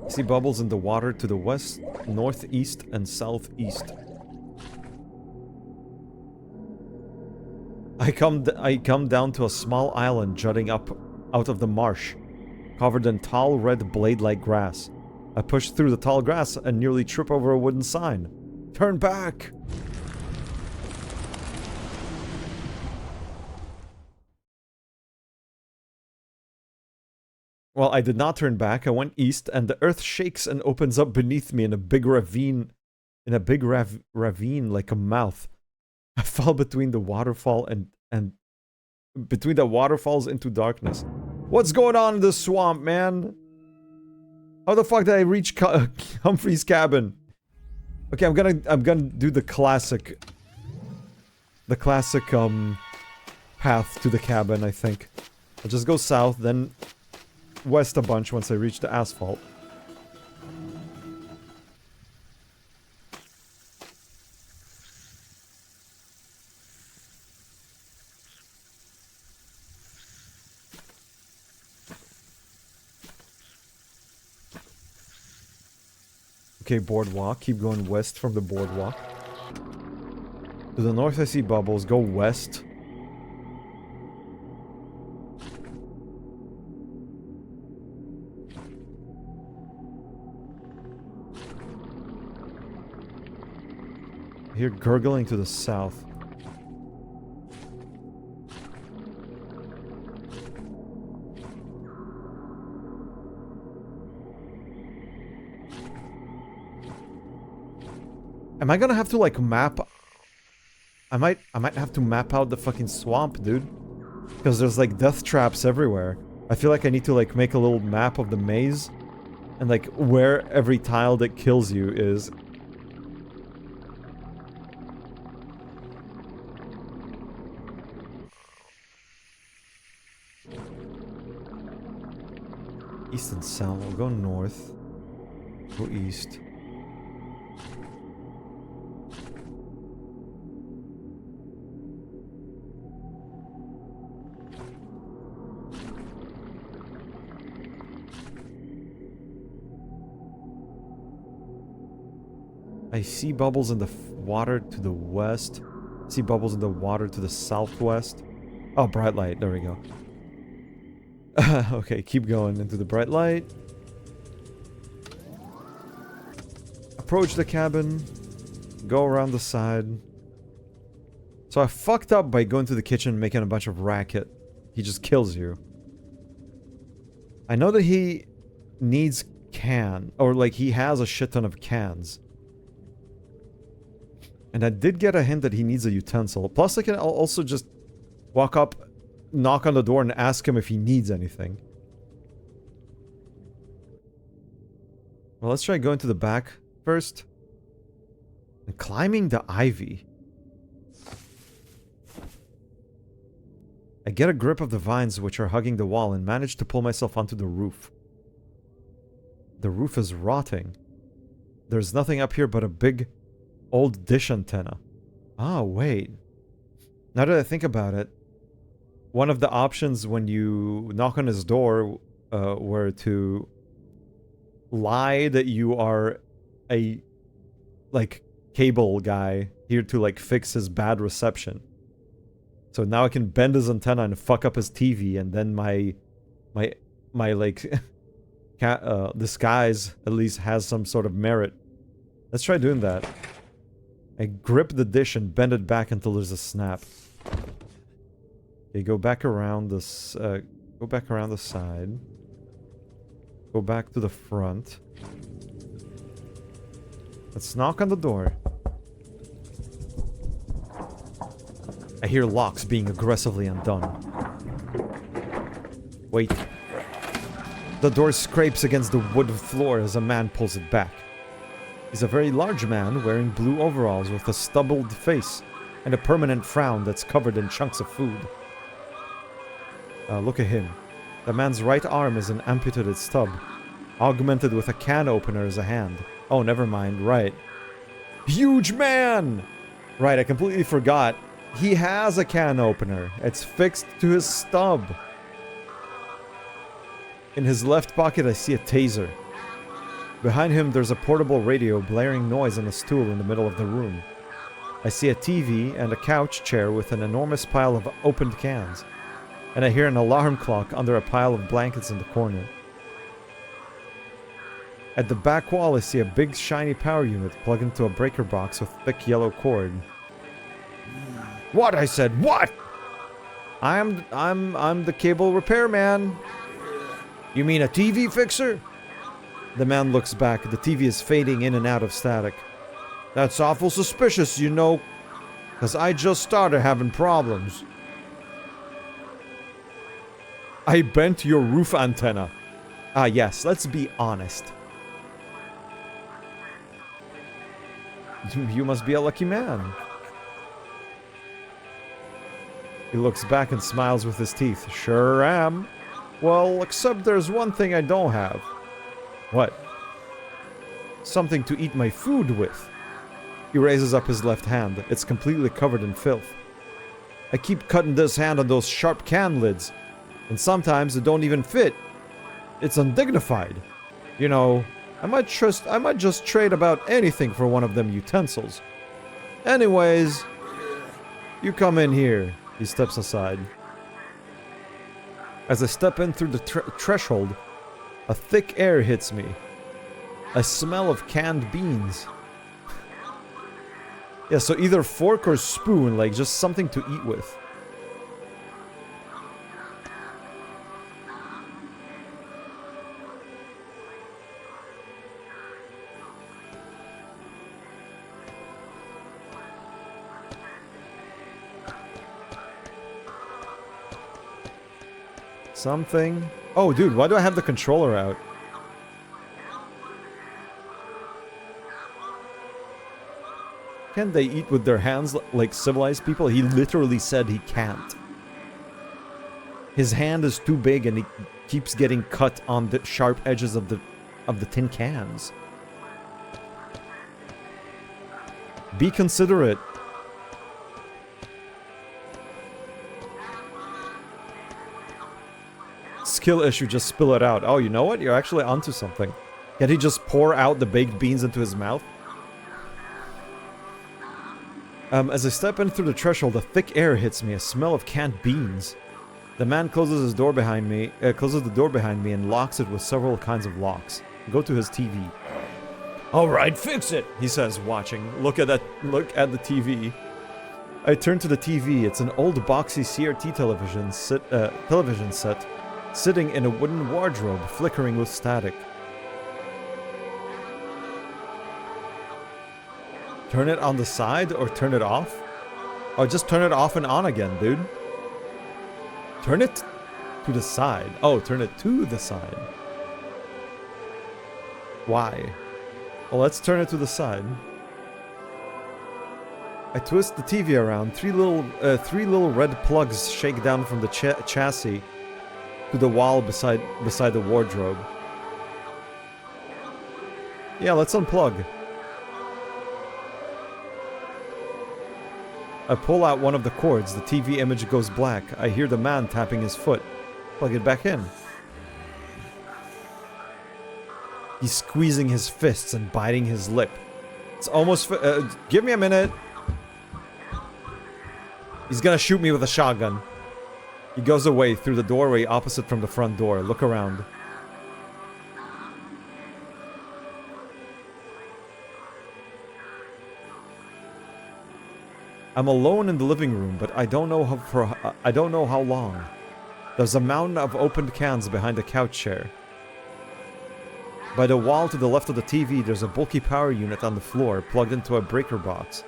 I see bubbles in the water to the west, northeast, and southeast. I come down to a small island jutting up out of the marsh, covered in tall red blade-like grass. I push through the tall grass and nearly trip over a wooden sign. Turn back! Well, I did not turn back. I went east, and the earth shakes and opens up beneath me in a big ravine. Ravine like a mouth. I fell between the waterfall and between the waterfalls into darkness. What's going on in this swamp, man? How the fuck did I reach Humphrey's cabin? Okay, I'm gonna do the classic path to the cabin, I think. I'll just go south, then west a bunch once I reach the asphalt. Okay, boardwalk. Keep going west from the boardwalk. To the north I see bubbles. Go west. I hear gurgling to the south. Am I gonna have to like map? I might have to map out the fucking swamp, dude. Because there's like death traps everywhere. I feel like I need to like make a little map of the maze. And like where every tile that kills you is. East and south. We'll go north. Go east. I see bubbles in the water to the west. I see bubbles in the water to the southwest. Oh, bright light. There we go. Okay, keep going into the bright light. Approach the cabin. Go around the side. So I fucked up by going to the kitchen and making a bunch of racket. He just kills you. I know that he needs or like he has a shit ton of cans. And I did get a hint that he needs a utensil. Plus I can also just walk up, knock on the door and ask him if he needs anything. Well, let's try going to the back first. Climbing the ivy. I get a grip of the vines which are hugging the wall and manage to pull myself onto the roof. The roof is rotting. There's nothing up here but a big old dish antenna. Ah, wait. Now that I think about it, one of the options when you knock on his door were to lie that you are a, like, cable guy here to, like, fix his bad reception. So now I can bend his antenna and fuck up his TV, and then my like, disguise at least has some sort of merit. Let's try doing that. I grip the dish and bend it back until there's a snap. Okay, go back around this, go back around the side. Go back to the front. Let's knock on the door. I hear locks being aggressively undone. Wait. The door scrapes against the wood floor as a man pulls it back. He's a very large man wearing blue overalls with a stubbled face and a permanent frown that's covered in chunks of food. Look at him. The man's right arm is an amputated stub, augmented with a can opener as a hand. Oh, never mind, right. Huge man! Right, I completely forgot. He has a can opener. It's fixed to his stub. In his left pocket, I see a taser. Behind him, there's a portable radio blaring noise on a stool in the middle of the room. I see a TV and a couch chair with an enormous pile of opened cans. And I hear an alarm clock under a pile of blankets in the corner. At the back wall, I see a big shiny power unit plugged into a breaker box with thick yellow cord. What? I said, what? I'm the cable repairman. You mean a TV fixer? The man looks back. The TV is fading in and out of static. That's awful suspicious, you know, 'cause I just started having problems. I bent your roof antenna. Ah, yes, let's be honest. You must be a lucky man. He looks back and smiles with his teeth. Sure am. Well, except there's one thing I don't have. What? Something to eat my food with. He raises up his left hand. It's completely covered in filth. I keep cutting this hand on those sharp can lids, and sometimes it don't even fit. It's undignified. You know, I might just trade about anything for one of them utensils. Anyways, you come in here. He steps aside. As I step in through the threshold, a thick air hits me. A smell of canned beans. Yeah, so either fork or spoon, like just something to eat with. Something. Oh, dude, why do I have the controller out? Can they eat with their hands like civilized people? He literally said he can't. His hand is too big and he keeps getting cut on the sharp edges of the tin cans. Be considerate. Skill issue, just spill it out. Oh, you know what? You're actually onto something. Can he just pour out the baked beans into his mouth? As I step in through the threshold, a thick air hits me, a smell of canned beans. The man closes the door behind me and locks it with several kinds of locks. Go to his TV. Alright, fix it, he says, watching. Look at the TV. I turn to the TV. It's an old boxy CRT television set, sitting in a wooden wardrobe, flickering with static. Turn it on the side or turn it off? Oh, just turn it off and on again, dude. Turn it to the side. Oh, turn it to the side. Why? Well, let's turn it to the side. I twist the TV around. Three little red plugs shake down from the chassis to the wall beside the wardrobe. Yeah, let's unplug. I pull out one of the cords. The TV image goes black. I hear the man tapping his foot. Plug it back in. He's squeezing his fists and biting his lip. It's almost... give me a minute. He's gonna shoot me with a shotgun. He goes away through the doorway opposite from the front door. Look around. I'm alone in the living room, but I don't know how long. There's a mountain of opened cans behind the couch chair. By the wall to the left of the TV, there's a bulky power unit on the floor, plugged into a breaker box.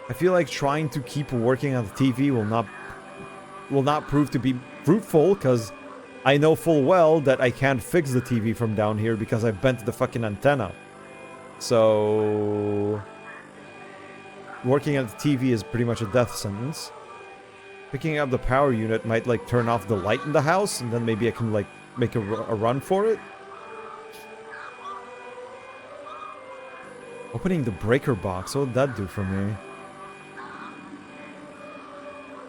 I feel like trying to keep working on the TV will not prove to be fruitful, because I know full well that I can't fix the TV from down here because I bent the fucking antenna. So... working at the TV is pretty much a death sentence. Picking up the power unit might, like, turn off the light in the house, and then maybe I can, like, make a run for it. Opening the breaker box, what would that do for me?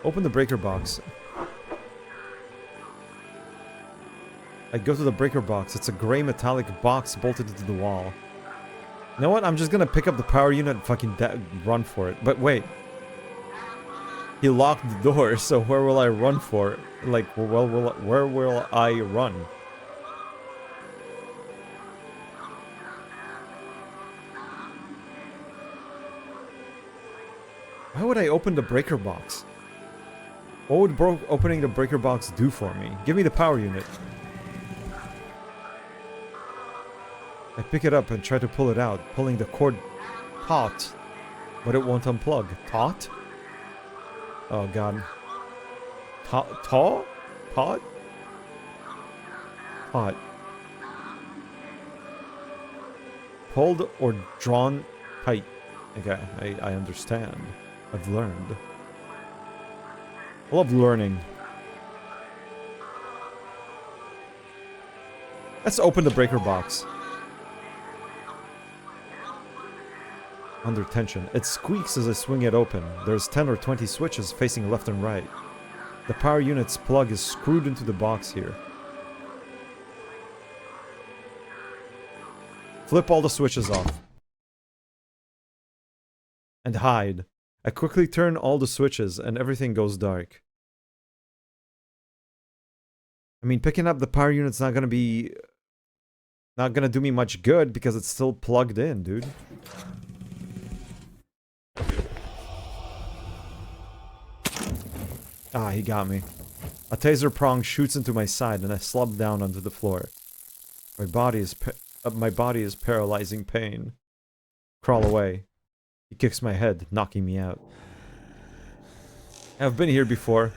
Open the breaker box. I go to the breaker box. It's a gray metallic box bolted into the wall. You know what? I'm just gonna pick up the power unit and fucking run for it. But wait. He locked the door, so where will I run for it? Like, where will I run? Why would I open the breaker box? What would opening the breaker box do for me? Give me the power unit. I pick it up and try to pull it out, pulling the cord taut, but it won't unplug. Taut? Oh god. Taut? Taut? Taut. Pulled or drawn tight. Okay, I understand. I've learned. I love learning. Let's open the breaker box. Under tension. It squeaks as I swing it open. There's 10 or 20 switches facing left and right. The power unit's plug is screwed into the box here. Flip all the switches off. And hide. I quickly turn all the switches and everything goes dark. I mean, picking up the power unit's not gonna do me much good because it's still plugged in, dude. Ah, he got me. A taser prong shoots into my side and I slump down onto the floor. My body is paralyzing pain. Crawl away. He kicks my head, knocking me out. I've been here before.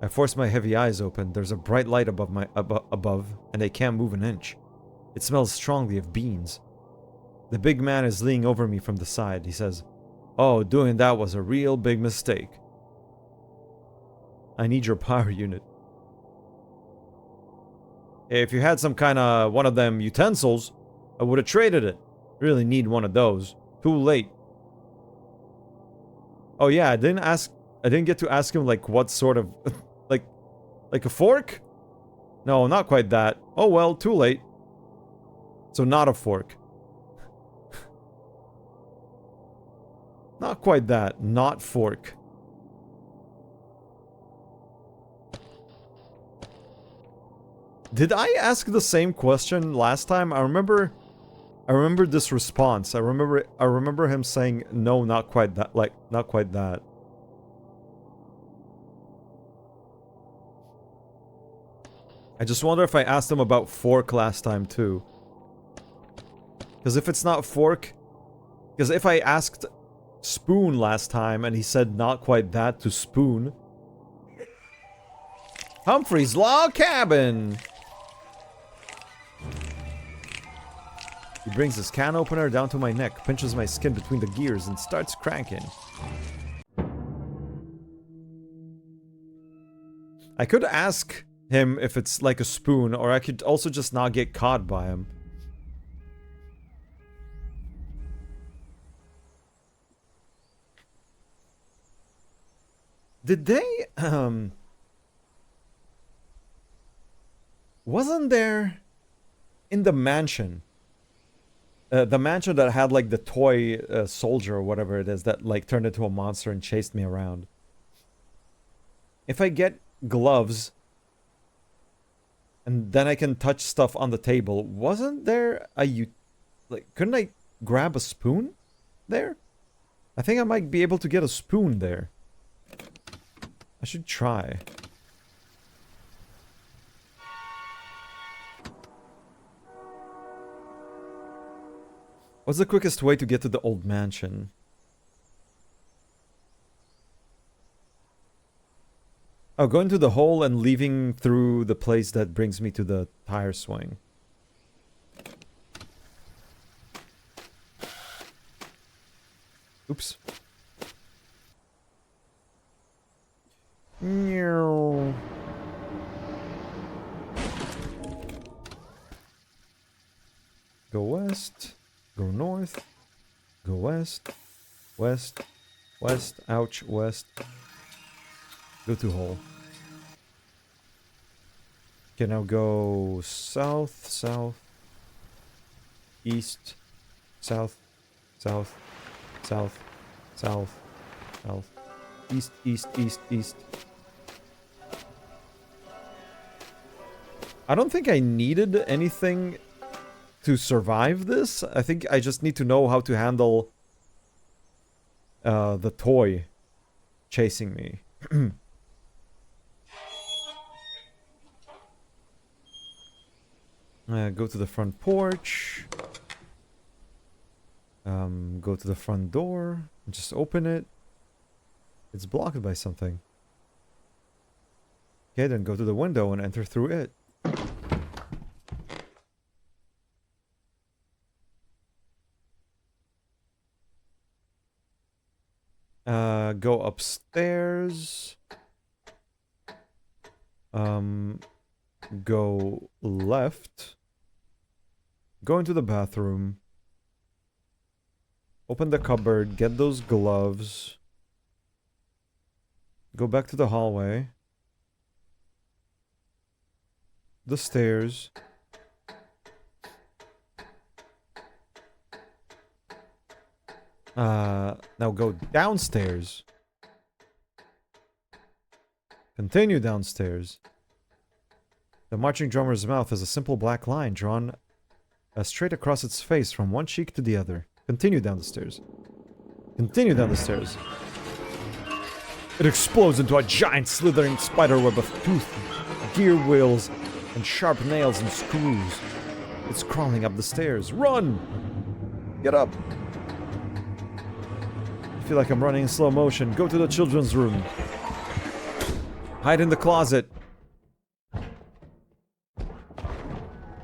I force my heavy eyes open. There's a bright light above, and I can't move an inch. It smells strongly of beans. The big man is leaning over me from the side. He says, "Oh, doing that was a real big mistake. I need your power unit." If you had some kind of one of them utensils, I would have traded it. Really need one of those. Too late. Oh yeah, I didn't get to ask him like what sort of like a fork? No, not quite that. Oh well, too late. So not a fork. Not quite that. Not fork. Did I ask the same question last time? I remember this response. I remember him saying no, not quite that, like not quite that. I just wonder if I asked him about fork last time too. Because if it's not fork, because if I asked spoon last time and he said not quite that to spoon. Humphrey's Log Cabin. He brings his can opener down to my neck, pinches my skin between the gears, and starts cranking. I could ask him if it's like a spoon, or I could also just not get caught by him. Did they, wasn't there in the mansion that had like the toy soldier or whatever it is that like turned into a monster and chased me around? If I get gloves and then I can touch stuff on the table, wasn't there a couldn't I grab a spoon there? I think I might be able to get a spoon there. I should try. What's the quickest way to get to the old mansion? Oh, going to the hole and leaving through the place that brings me to the tire swing. Oops. Go west. Go north. Go west. West. West. Ouch. West. Go to hole. Okay, now go south. South. East. South. South. South. South. South. East. East. East. East. I don't think I needed anything to survive this. I think I just need to know how to handle the toy chasing me. Go to the front porch. Go to the front door. Just open it. It's blocked by something. Okay, then go to the window and enter through it. Go upstairs. Go left. Go into the bathroom. Open the cupboard. Get those gloves. Go back to the hallway. The stairs. Now go downstairs. Continue downstairs. The marching drummer's mouth has a simple black line drawn straight across its face from one cheek to the other. Continue down the stairs. Continue down the stairs. It explodes into a giant slithering spiderweb of tooth, gear wheels, and sharp nails and screws. It's crawling up the stairs. Run! Get up! I feel like I'm running in slow motion. Go to the children's room. Hide in the closet.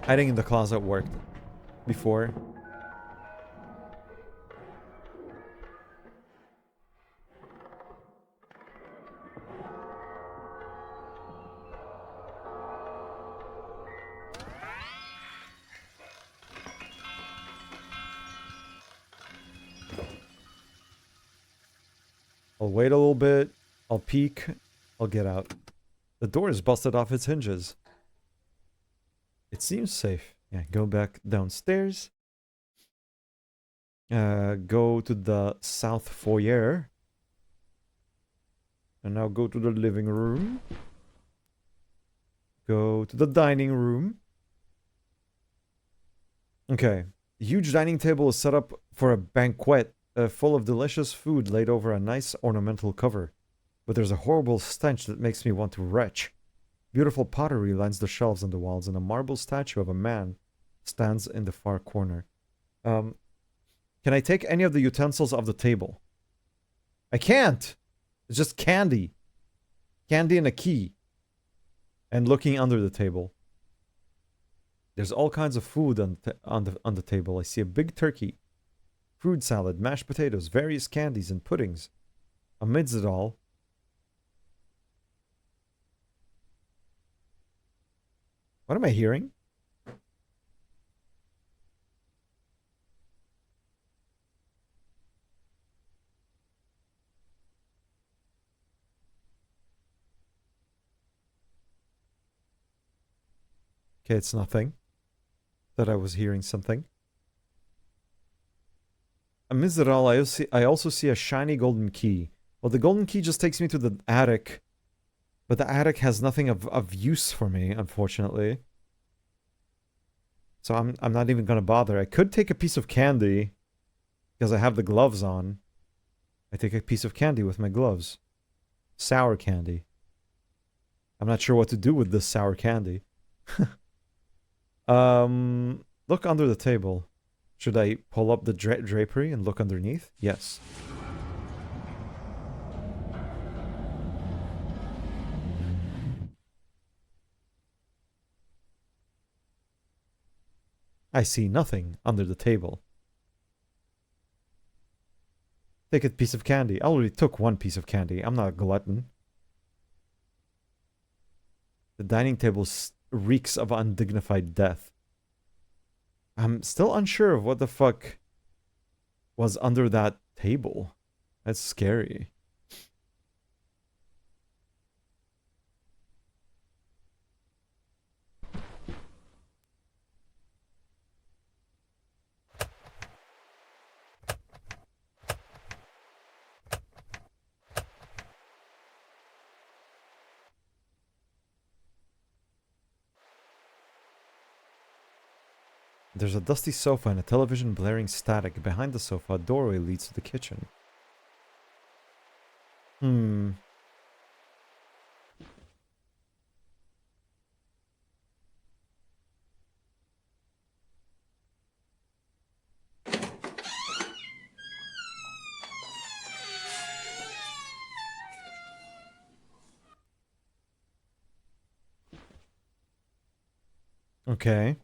Hiding in the closet worked before. I'll wait a little bit. I'll peek. I'll get out. The door is busted off its hinges. It seems safe. Yeah, go back downstairs. Go to the south foyer. And now go to the living room. Go to the dining room. Okay. The huge dining table is set up for a banquet full of delicious food laid over a nice ornamental cover. But there's a horrible stench that makes me want to retch. Beautiful pottery lines the shelves and the walls, and a marble statue of a man stands in the far corner. Can I take any of the utensils off the table? I can't! It's just candy. Candy and a key. And looking under the table. There's all kinds of food on the table. I see a big turkey, fruit salad, mashed potatoes, various candies and puddings. Amidst it all, what am I hearing? Okay, it's nothing. That I was hearing something. Amidst it all, I also see a shiny golden key. Well, the golden key just takes me to the attic. But the attic has nothing of use for me, unfortunately. So I'm not even gonna bother. I could take a piece of candy. Because I have the gloves on. I take a piece of candy with my gloves. Sour candy. I'm not sure what to do with this sour candy. Look under the table. Should I pull up the drapery and look underneath? Yes. I see nothing under the table. Take a piece of candy. I already took one piece of candy. I'm not a glutton. The dining table reeks of undignified death. I'm still unsure of what the fuck was under that table. That's scary. There's a dusty sofa and a television blaring static. Behind the sofa, a doorway leads to the kitchen. Okay.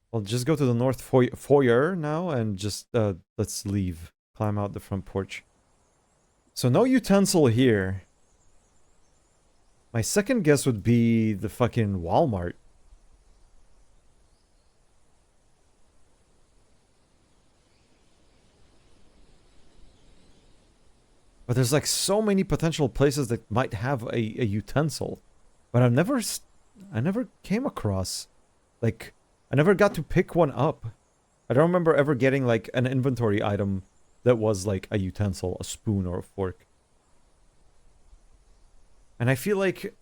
Well, just go to the north foyer now and just, let's leave. Climb out the front porch. So no utensil here. My second guess would be the fucking Walmart. But there's like so many potential places that might have a utensil. But I never came across, like, I never got to pick one up. I don't remember ever getting like an inventory item that was like a utensil, a spoon or a fork. And I feel like...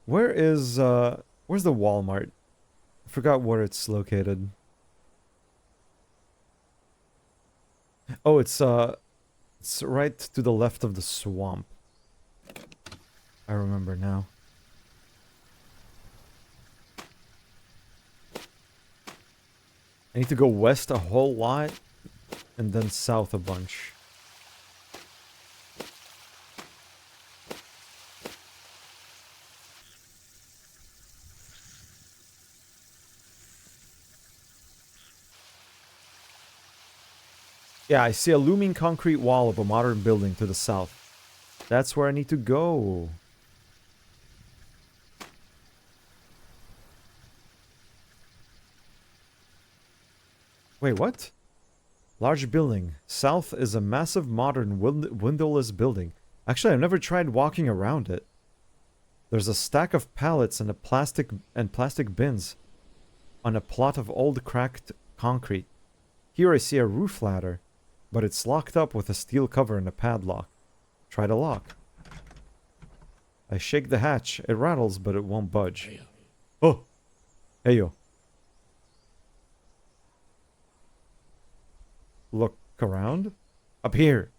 where's the Walmart? I forgot where it's located. Oh, it's right to the left of the swamp. I remember now. I need to go west a whole lot, and then south a bunch. Yeah, I see a looming concrete wall of a modern building to the south. That's where I need to go. Wait, what? Large building. South is a massive modern windowless building. Actually, I've never tried walking around it. There's a stack of pallets and plastic bins on a plot of old cracked concrete. Here I see a roof ladder, but it's locked up with a steel cover and a padlock. Try the lock. I shake the hatch. It rattles, but it won't budge. Oh! Hey, yo. Look around. Up here.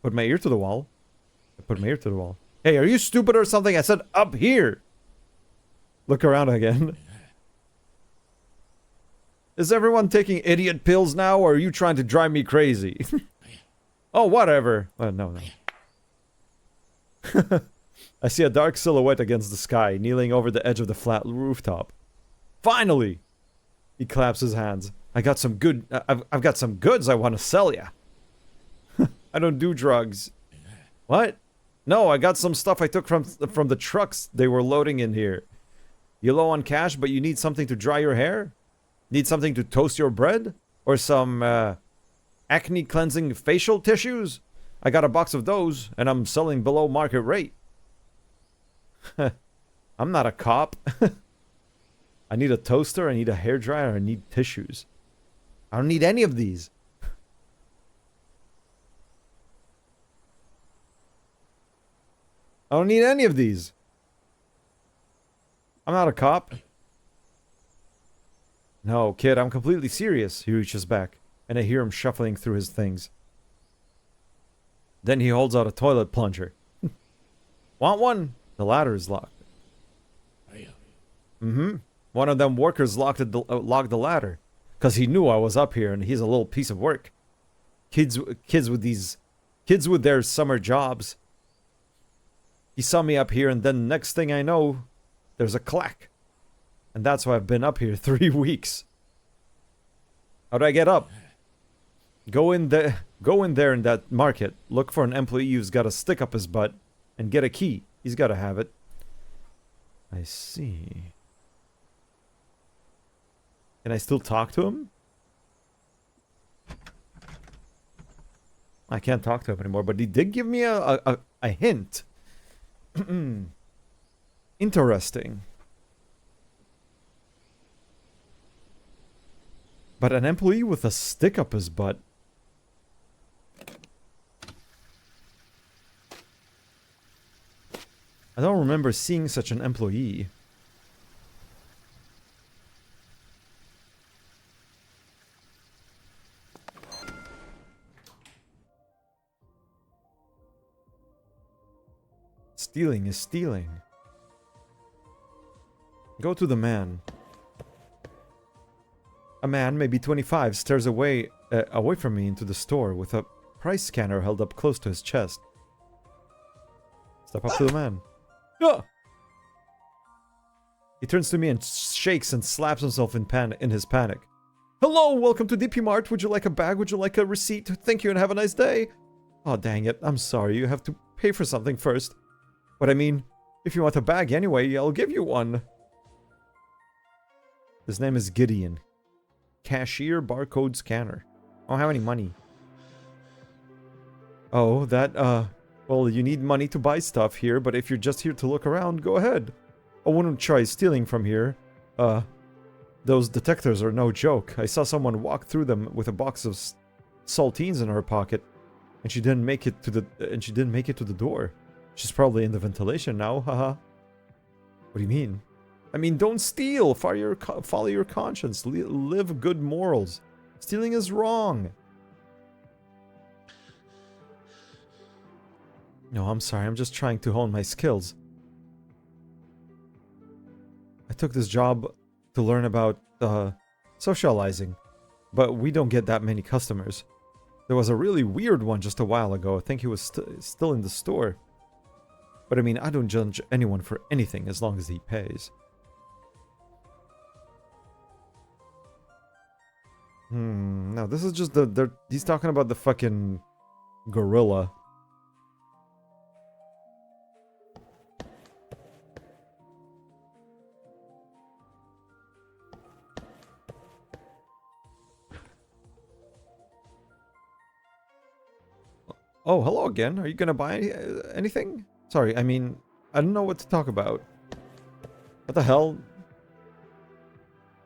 Put my ear to the wall. I put my ear to the wall. Hey, are you stupid or something? I said up here. Look around again. Is everyone taking idiot pills now, or are you trying to drive me crazy? Oh, whatever. No. I see a dark silhouette against the sky, kneeling over the edge of the flat rooftop. Finally! He claps his hands. I got some good... I've got some goods I want to sell ya. I don't do drugs. What? No, I got some stuff I took from the trucks they were loading in here. You low on cash, but you need something to dry your hair? Need something to toast your bread? Or some, acne cleansing facial tissues? I got a box of those, and I'm selling below market rate. I'm not a cop. I need a toaster, I need a hairdryer, I need tissues. I don't need any of these. I don't need any of these. I'm not a cop. No, kid, I'm completely serious. He reaches back, and I hear him shuffling through his things. Then he holds out a toilet plunger. Want one? The ladder is locked. Mm-hmm. One of them workers locked the ladder. Because he knew I was up here, and he's a little piece of work. Kids with their summer jobs. He saw me up here, and then next thing I know, there's a clack. And that's why I've been up here 3 weeks. How'd I get up? Go in there in that market. Look for an employee who's got a stick up his butt. And get a key. He's got to have it. I see. Can I still talk to him? I can't talk to him anymore, but he did give me a hint. Interesting. But an employee with a stick up his butt. I don't remember seeing such an employee. Stealing is stealing. Go to the man. A man, maybe 25, stares away from me into the store with a price scanner held up close to his chest. Step up to the man. Ah! He turns to me and shakes and slaps himself in his panic. Hello, welcome to DP Mart. Would you like a bag? Would you like a receipt? Thank you and have a nice day. Oh, dang it. I'm sorry. You have to pay for something first. But I mean, if you want a bag anyway, I'll give you one. His name is Gideon. Cashier barcode scanner. I don't have any money. Oh, that, well, you need money to buy stuff here, but if you're just here to look around, go ahead. I wouldn't try stealing from here. Those detectors are no joke. I saw someone walk through them with a box of saltines in her pocket, and she didn't make it to the door. She's probably in the ventilation now, haha. What do you mean? I mean, don't steal. Follow your conscience. Live good morals. Stealing is wrong. No, I'm sorry. I'm just trying to hone my skills. I took this job to learn about socializing, but we don't get that many customers. There was a really weird one just a while ago. I think he was still in the store. But I mean, I don't judge anyone for anything as long as he pays. No, this is just he's talking about the fucking gorilla. Oh, hello again. Are you gonna buy anything? Sorry, I mean, I don't know what to talk about. What the hell?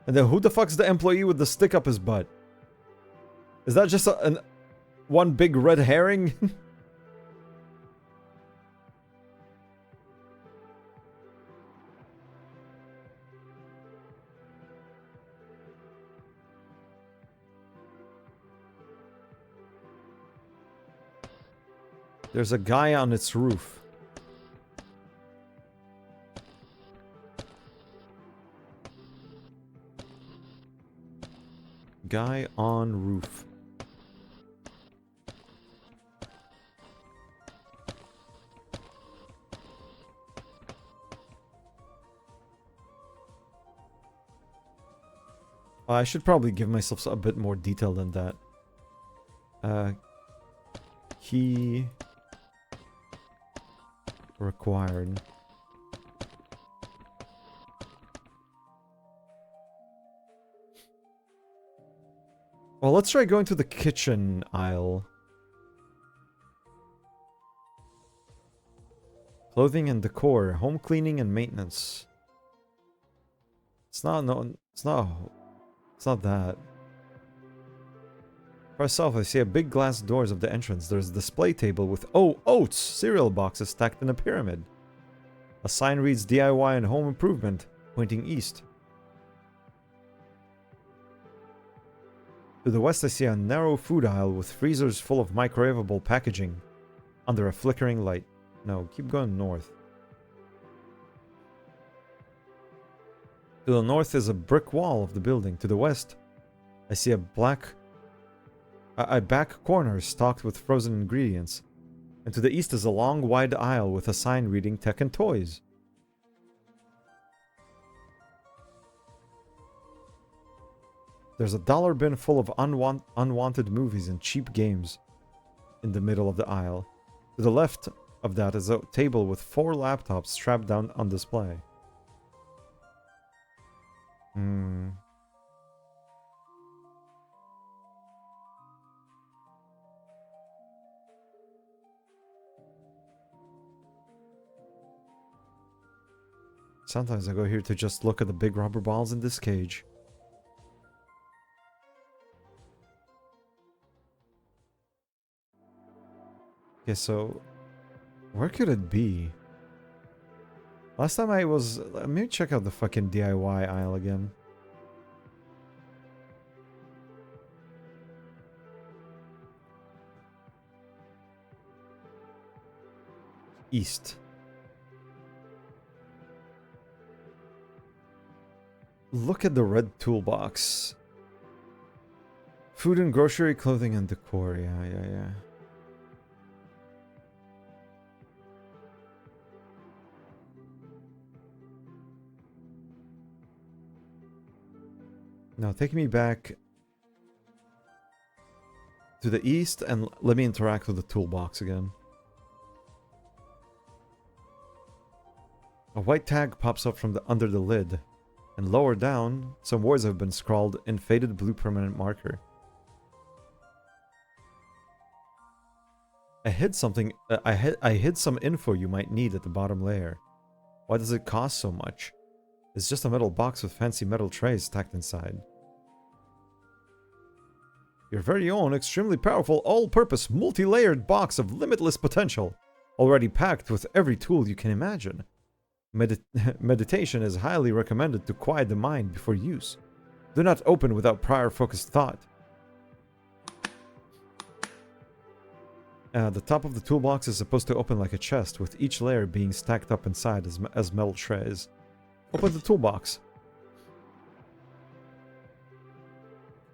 And then who the fuck's the employee with the stick up his butt? Is that just one big red herring? There's a guy on its roof. Guy on roof. I should probably give myself a bit more detail than that. Key required. Well, let's try going to the kitchen aisle. Clothing and decor, home cleaning and maintenance. It's not that. First off, I see a big glass doors of the entrance. There's a display table with oats cereal boxes stacked in a pyramid. A sign reads DIY and home improvement, pointing east. To the west, I see a narrow food aisle with freezers full of microwavable packaging under a flickering light. No, keep going north. To the north is a brick wall of the building. To the west, I see a back corner stocked with frozen ingredients. And to the east is a long, wide aisle with a sign reading Tech and Toys. There's a dollar bin full of unwanted movies and cheap games in the middle of the aisle. To the left of that is a table with 4 laptops strapped down on display. Sometimes I go here to just look at the big rubber balls in this cage. Okay, so where could it be? Last time I was... Let me check out the fucking DIY aisle again. East. Look at the red toolbox. Food and grocery, clothing and decor. Yeah. Now take me back to the east and let me interact with the toolbox again. A white tag pops up from under the lid, and lower down, some words have been scrawled in faded blue permanent marker. I hid something. I hid some info you might need at the bottom layer. Why does it cost so much? It's just a metal box with fancy metal trays stacked inside. Your very own, extremely powerful, all-purpose, multi-layered box of limitless potential, already packed with every tool you can imagine. Meditation is highly recommended to quiet the mind before use. Do not open without prior focused thought. The top of the toolbox is supposed to open like a chest, with each layer being stacked up inside as metal trays. Open the toolbox.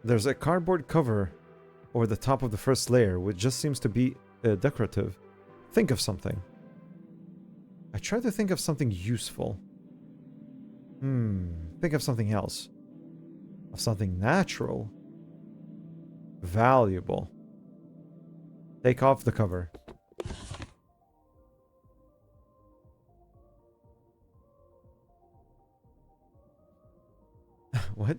There's a cardboard cover over the top of the first layer, which just seems to be decorative. Think of something. I try to think of something useful. Think of something else. Of something natural. Valuable. Take off the cover. What?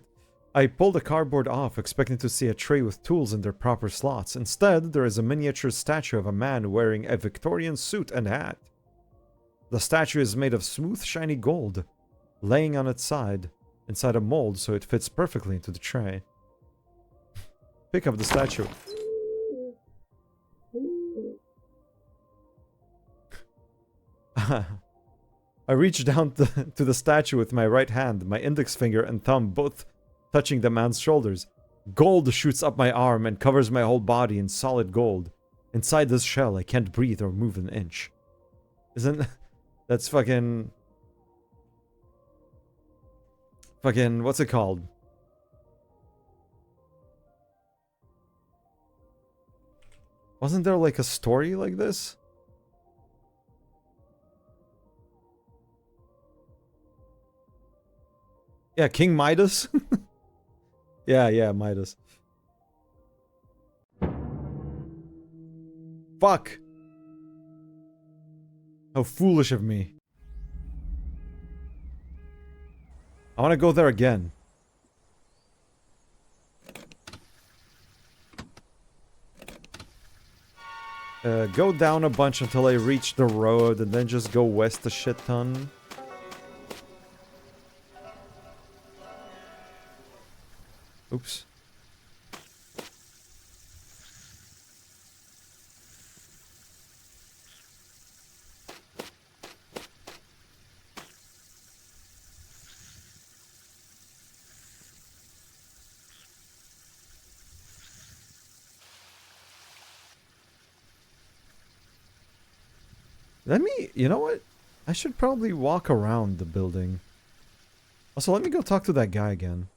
I pulled the cardboard off, expecting to see a tray with tools in their proper slots. Instead, there is a miniature statue of a man wearing a Victorian suit and hat. The statue is made of smooth, shiny gold, laying on its side, inside a mold so it fits perfectly into the tray. Pick up the statue. I reach down to the statue with my right hand, my index finger and thumb both touching the man's shoulders. Gold shoots up my arm and covers my whole body in solid gold. Inside this shell, I can't breathe or move an inch. Isn't... That's fucking... Fucking... What's it called? Wasn't there like a story like this? Yeah, King Midas? Yeah, Midas. Fuck! How foolish of me. I want to go there again. Go down a bunch until I reach the road, and then just go west a shit ton. Oops. Let me, you know what? I should probably walk around the building. Also, let me go talk to that guy again.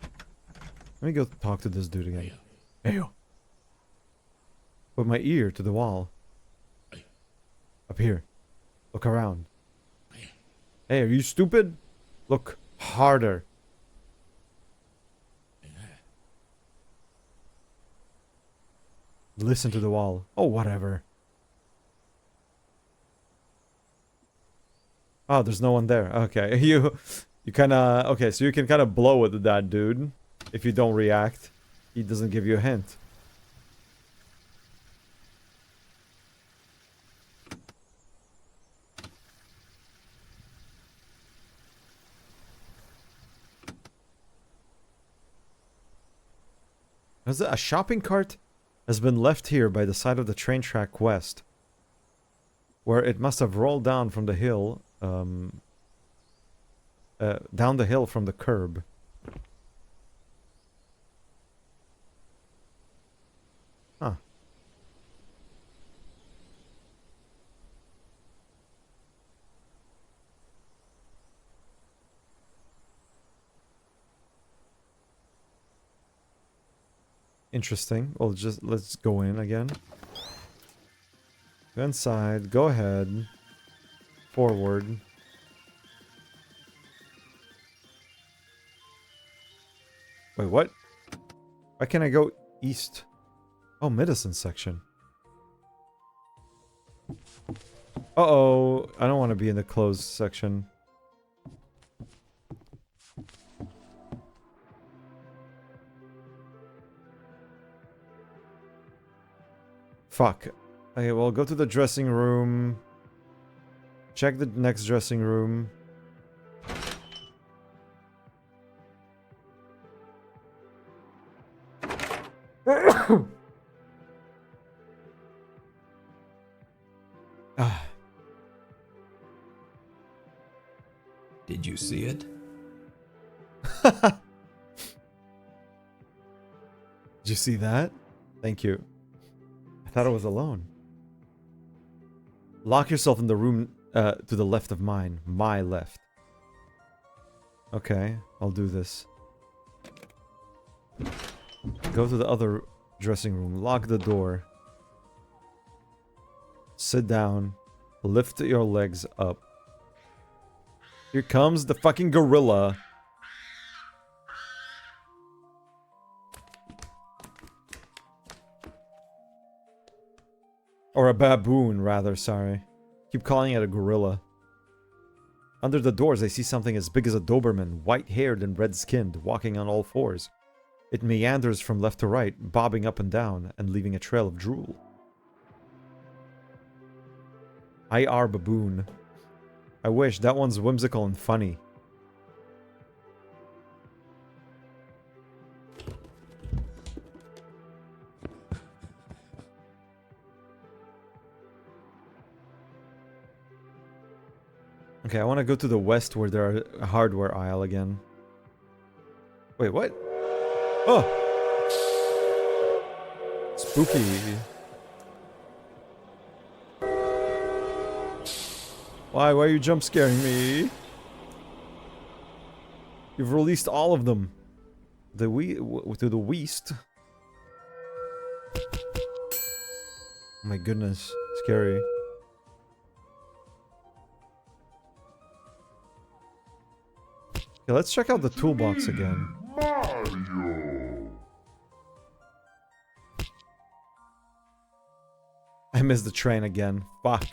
Let me go talk to this dude again. Hey, yo. Put my ear to the wall. Up here. Look around. Hey, are you stupid? Look harder. Listen to the wall. Oh, whatever. Oh, there's no one there. Okay, you kinda... Okay, so you can kinda blow at that dude. If you don't react. He doesn't give you a hint. A shopping cart has been left here by the side of the train track west, where it must have rolled down from the hill, down the hill from the curb. Huh. Interesting. Well, let's go in again. Go inside. Go ahead. Forward. Wait, what? Why can't I go east? Oh, medicine section. Uh-oh. I don't want to be in the closed section. Fuck. Okay, well, go to the dressing room. Check the next dressing room. Did you see it? Did you see that? Thank you. I thought I was alone. Lock yourself in the room to the left of mine. My left. Okay, I'll do this. Go to the other dressing room. Lock the door. Sit down. Lift your legs up. Here comes the fucking gorilla. Or a baboon, rather, sorry. Keep calling it a gorilla. Under the doors, I see something as big as a Doberman, white-haired and red-skinned, walking on all fours. It meanders from left to right, bobbing up and down, and leaving a trail of drool. IR baboon. I wish, that one's whimsical and funny. Okay, I want to go to the west where there are a hardware aisle again. Wait, what? Oh! Spooky. Why are you jump scaring me? You've released all of them. To the west. Oh my goodness, scary. Okay, let's check out the toolbox again. I missed the train again. Fuck.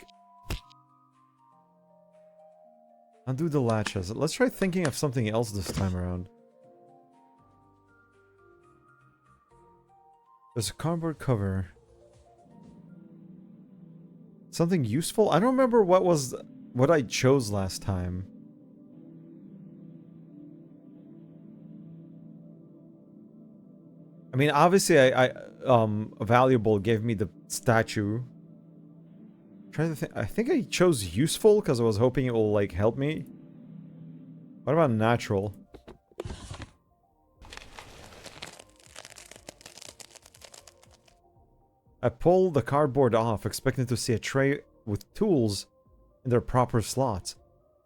Undo the latches. Let's try thinking of something else this time around. There's a cardboard cover. Something useful? I don't remember what I chose last time. I mean, obviously, valuable gave me the statue. Trying to think. I think I chose useful because I was hoping it will like help me. What about natural? I pulled the cardboard off, expecting to see a tray with tools in their proper slots.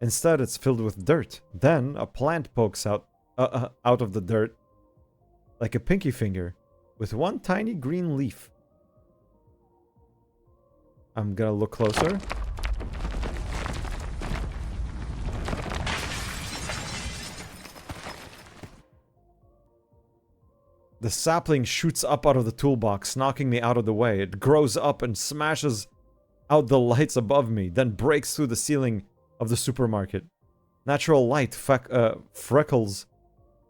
Instead, it's filled with dirt. Then a plant pokes out of the dirt, like a pinky finger, with one tiny green leaf. I'm gonna look closer. The sapling shoots up out of the toolbox, knocking me out of the way. It grows up and smashes out the lights above me, then breaks through the ceiling of the supermarket. Natural light freckles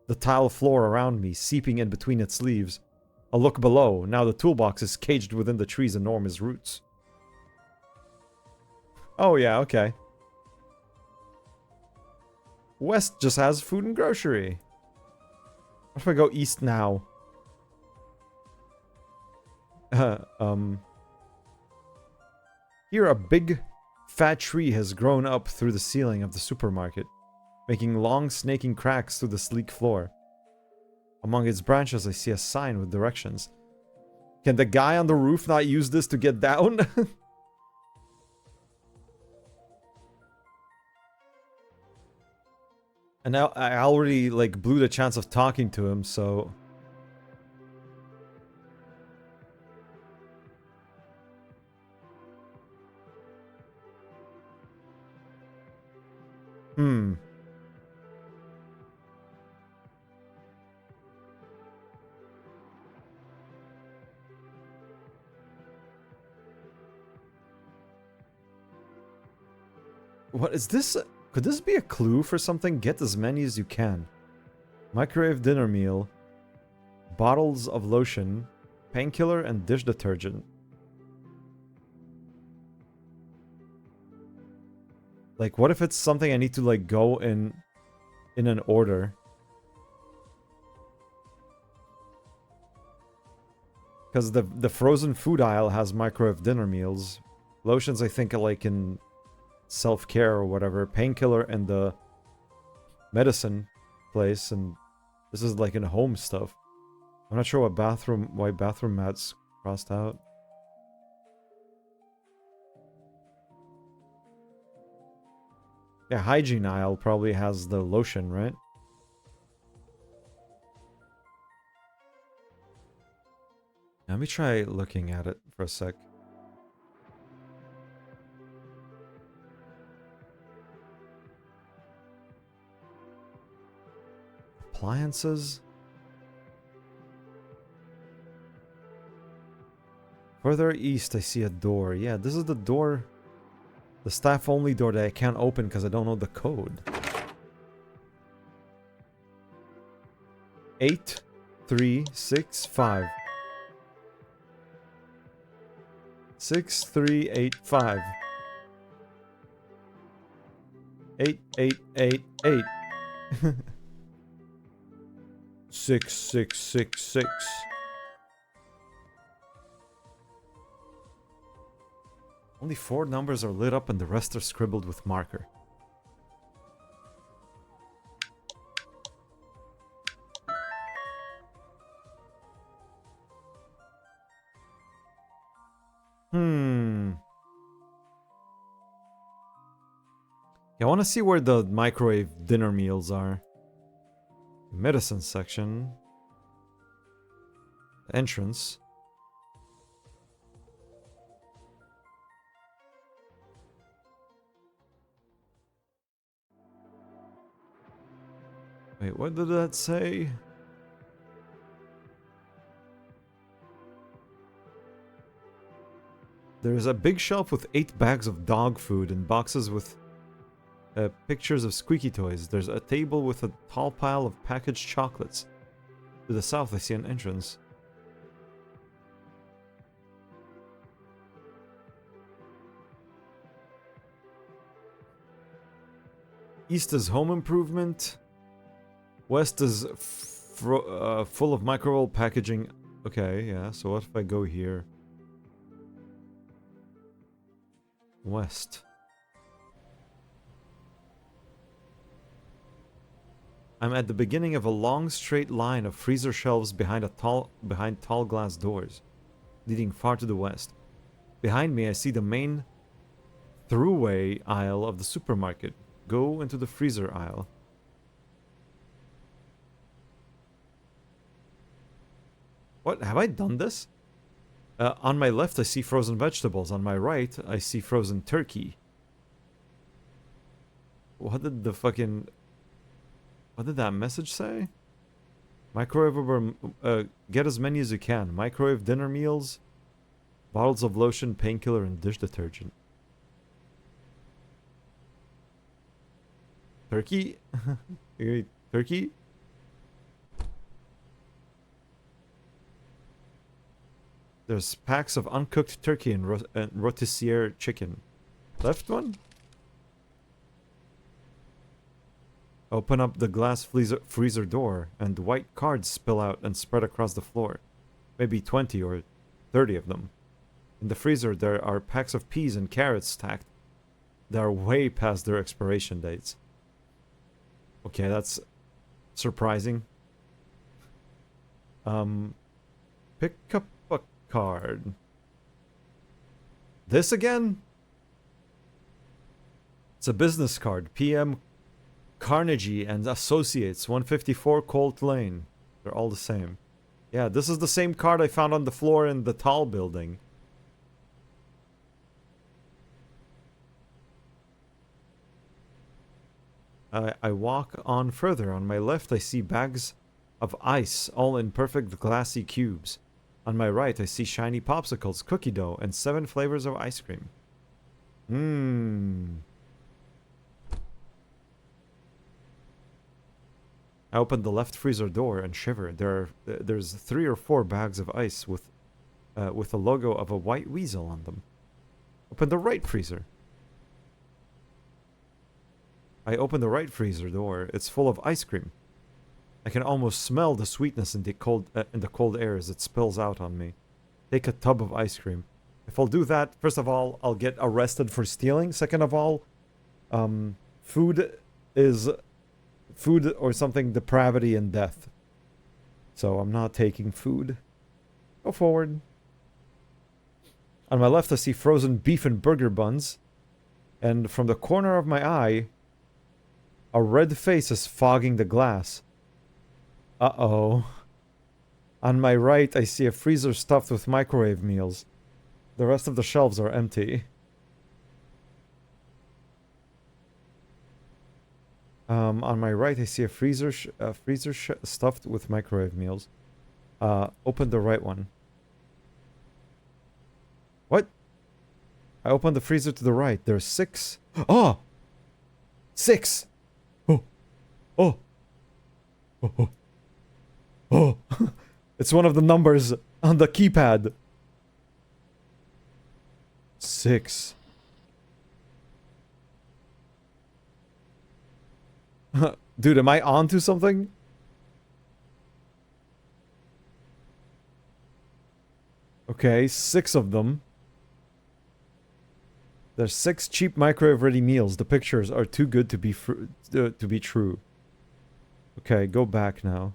the tile floor around me, seeping in between its leaves. A look below. Now the toolbox is caged within the tree's enormous roots. Oh yeah, okay. West just has food and grocery. What if I go east now? Here a big, fat tree has grown up through the ceiling of the supermarket, making long snaking cracks through the sleek floor. Among its branches I see a sign with directions. Can the guy on the roof not use this to get down? And now I already like blew the chance of talking to him, so... What is this? Could this be a clue for something? Get as many as you can. Microwave dinner meal. Bottles of lotion. Painkiller and dish detergent. Like, what if it's something I need to, like, go in an order? Because the frozen food aisle has microwave dinner meals. Lotions, I think, are, like, in self-care or whatever. Painkiller and the medicine place, and this is, like, in home stuff. I'm not sure why bathroom mats crossed out. Yeah, hygiene aisle probably has the lotion, right? Let me try looking at it for a sec. Appliances? Further east, I see a door. Yeah, this is the door. The staff-only door that I can't open because I don't know the code. 8365. 6385. 8888. 6666. Only 4 numbers are lit up and the rest are scribbled with marker. Yeah, I want to see where the microwave dinner meals are. Medicine section. Entrance. Wait, what did that say? There's a big shelf with 8 bags of dog food and boxes with pictures of squeaky toys. There's a table with a tall pile of packaged chocolates. To the south, I see an entrance. East is home improvement. West is full of microwave packaging. Okay, yeah, so what if I go here? West. I'm at the beginning of a long straight line of freezer shelves behind tall glass doors, leading far to the west. Behind me I see the main throughway aisle of the supermarket. Go into the freezer aisle. What? Have I done this? On my left I see frozen vegetables. On my right I see frozen turkey. What did the fucking... What did that message say? Microwave get as many as you can. Microwave dinner meals, bottles of lotion, painkiller, and dish detergent. Turkey? Turkey? There's packs of uncooked turkey and rotisserie chicken. Left one? Open up the glass freezer door, and white cards spill out and spread across the floor. Maybe 20 or 30 of them. In the freezer, there are packs of peas and carrots stacked. They are way past their expiration dates. Okay, that's surprising. Pick up a card. This again? It's a business card. PM Carnegie and Associates, 154 Colt Lane. They're all the same. Yeah, this is the same card I found on the floor in the tall building. I walk on further. On my left, I see bags of ice, all in perfect glassy cubes. On my right, I see shiny popsicles, cookie dough, and 7 flavors of ice cream. I open the left freezer door and shiver. There's 3 or 4 bags of ice with a logo of a white weasel on them. Open the right freezer. I open the right freezer door. It's full of ice cream. I can almost smell the sweetness in the cold air as it spills out on me. Take a tub of ice cream. If I'll do that, first of all, I'll get arrested for stealing. Second of all, food or something depravity and death. So I'm not taking food. Go forward. On my left, I see frozen beef and burger buns. And from the corner of my eye, a red face is fogging the glass. Uh-oh. On my right, I see a freezer stuffed with microwave meals. The rest of the shelves are empty. On my right, I see a freezer stuffed with microwave meals. Open the right one. What? I opened the freezer to the right. There's 6. Oh! 6! Oh! Oh! Oh! Oh! Oh! It's one of the numbers on the keypad. 6. Dude, am I onto something? Okay, 6 of them. There's 6 cheap microwave-ready meals. The pictures are too good to be true. Okay, go back now.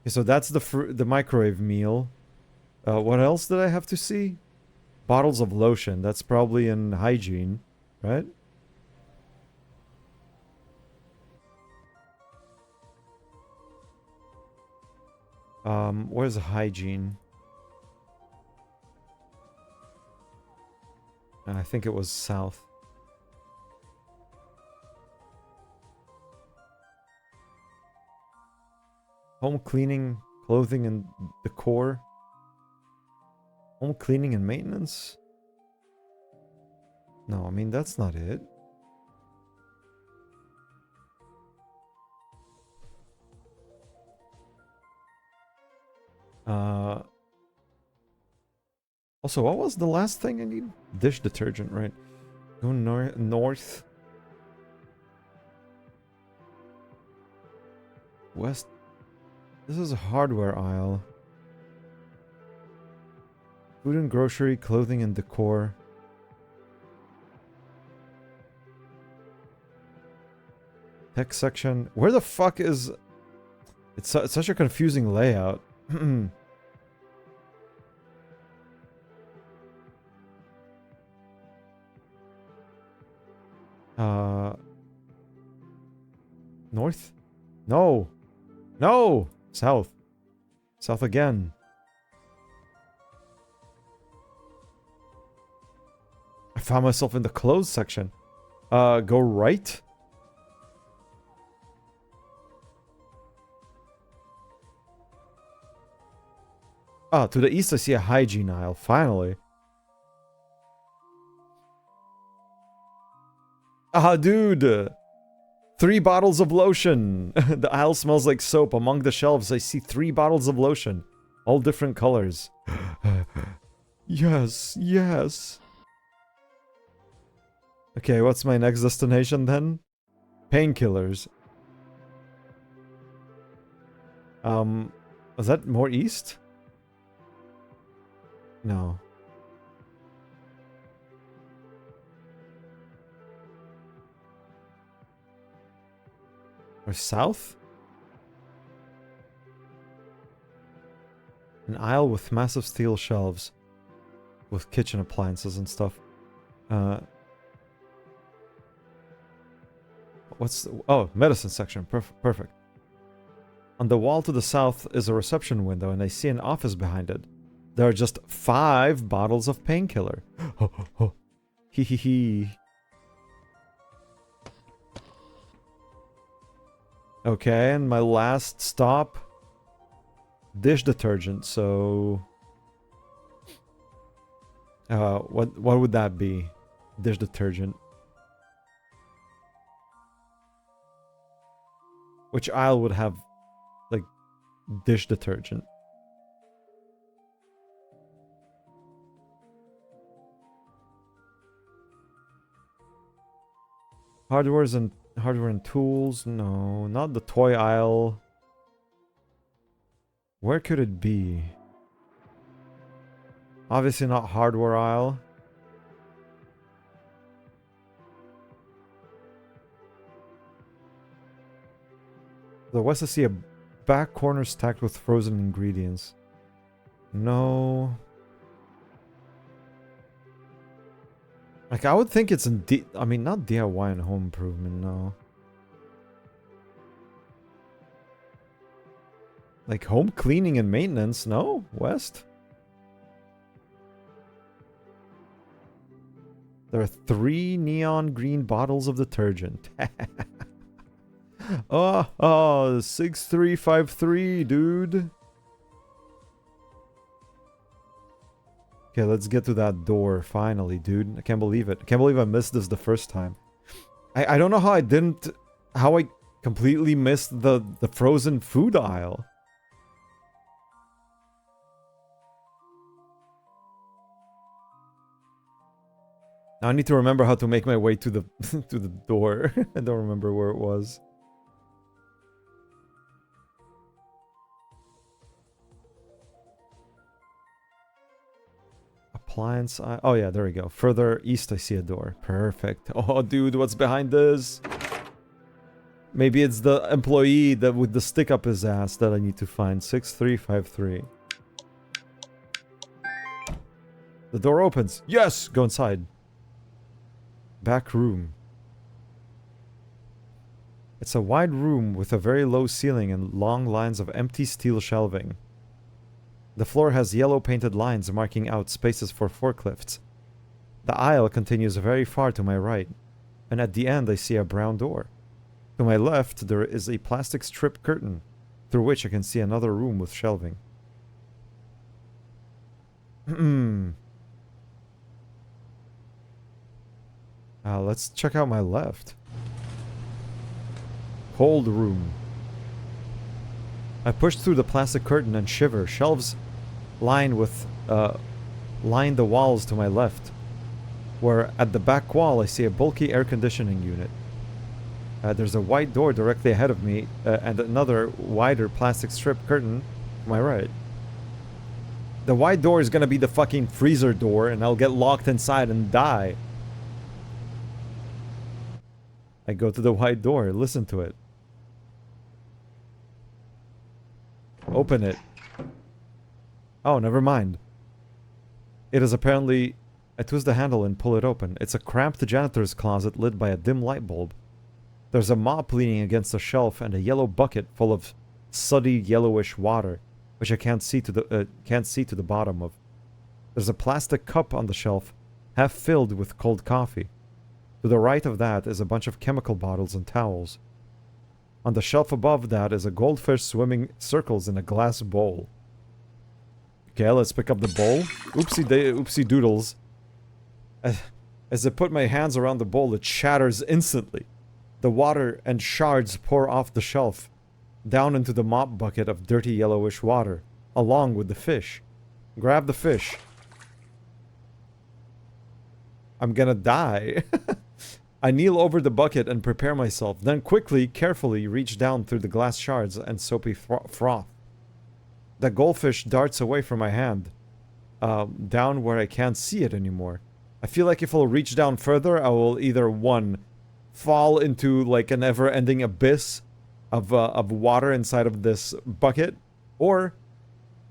Okay, so that's the microwave meal. What else did I have to see? Bottles of lotion. That's probably in hygiene, right? Where's hygiene? I think it was south. Home cleaning, clothing and decor. Home cleaning and maintenance? No, I mean, that's not it. Also, what was the last thing I need? Dish detergent, right? Go north. West. This is a hardware aisle. Food and grocery, clothing and decor. Tech section. Where the fuck is... It's such a confusing layout. North? No! No! South. South again. I found myself in the clothes section. Go right? Ah, to the east I see a hygiene aisle, finally. Ah, dude! 3 bottles of lotion! The aisle smells like soap. Among the shelves I see 3 bottles of lotion. All different colors. Yes, yes. Okay, what's my next destination then? Painkillers. Was that more east? No. Or south? An aisle with massive steel shelves. With kitchen appliances and stuff. What's the, oh, medicine section. Perfect. On the wall to the south is a reception window, and I see an office behind it. There are just 5 bottles of painkiller. Oh, oh, oh. Hee hee hee. Okay, and my last stop. Dish detergent, so... what would that be? Dish detergent. Which aisle would have, like, dish detergent? Hardware and tools? No, not the toy aisle. Where could it be? Obviously not hardware aisle. The west I see a back corner stacked with frozen ingredients. No. Like, I would think it's in I mean, not DIY and home improvement, no. Like, home cleaning and maintenance, no? West? There are 3 neon green bottles of detergent. Oh, 6353, dude. Okay, let's get to that door, finally, dude. I can't believe it. I can't believe I missed this the first time. I don't know how I completely missed the frozen food aisle. Now I need to remember how to make my way to the to the door. I don't remember where it was. Appliance. Oh yeah, there we go. Further east, I see a door. Perfect. Oh, dude, what's behind this? Maybe it's the employee that with the stick up his ass that I need to find. 6353. The door opens. Yes, go inside. Back room. It's a wide room with a very low ceiling and long lines of empty steel shelving. The floor has yellow painted lines marking out spaces for forklifts. The aisle continues very far to my right, and at the end I see a brown door. To my left, there is a plastic strip curtain. through which I can see another room with shelving. Let's check out my left. Cold room. I push through the plastic curtain and shiver. Shelves line the walls to my left, where at the back wall I see a bulky air conditioning unit. There's a white door directly ahead of me, and another wider plastic strip curtain to my right. The white door is gonna be the fucking freezer door, and I'll get locked inside and die. I go to the white door, listen to it. Open it. Oh, never mind. It is apparently... I twist the handle and pull it open. It's a cramped janitor's closet lit by a dim light bulb. There's a mop leaning against a shelf and a yellow bucket full of suddy yellowish water, which I can't see to the bottom of. There's a plastic cup on the shelf, half filled with cold coffee. To the right of that is a bunch of chemical bottles and towels. On the shelf above that is a goldfish swimming circles in a glass bowl. Okay, let's pick up the bowl. Oopsie doodles. As I put my hands around the bowl, it shatters instantly. The water and shards pour off the shelf, down into the mop bucket of dirty yellowish water, along with the fish. Grab the fish. I'm gonna die. I kneel over the bucket and prepare myself, then quickly, carefully reach down through the glass shards and soapy froth. The goldfish darts away from my hand, down where I can't see it anymore. I feel like if I'll reach down further, I will either, one, fall into like an ever-ending abyss of water inside of this bucket, or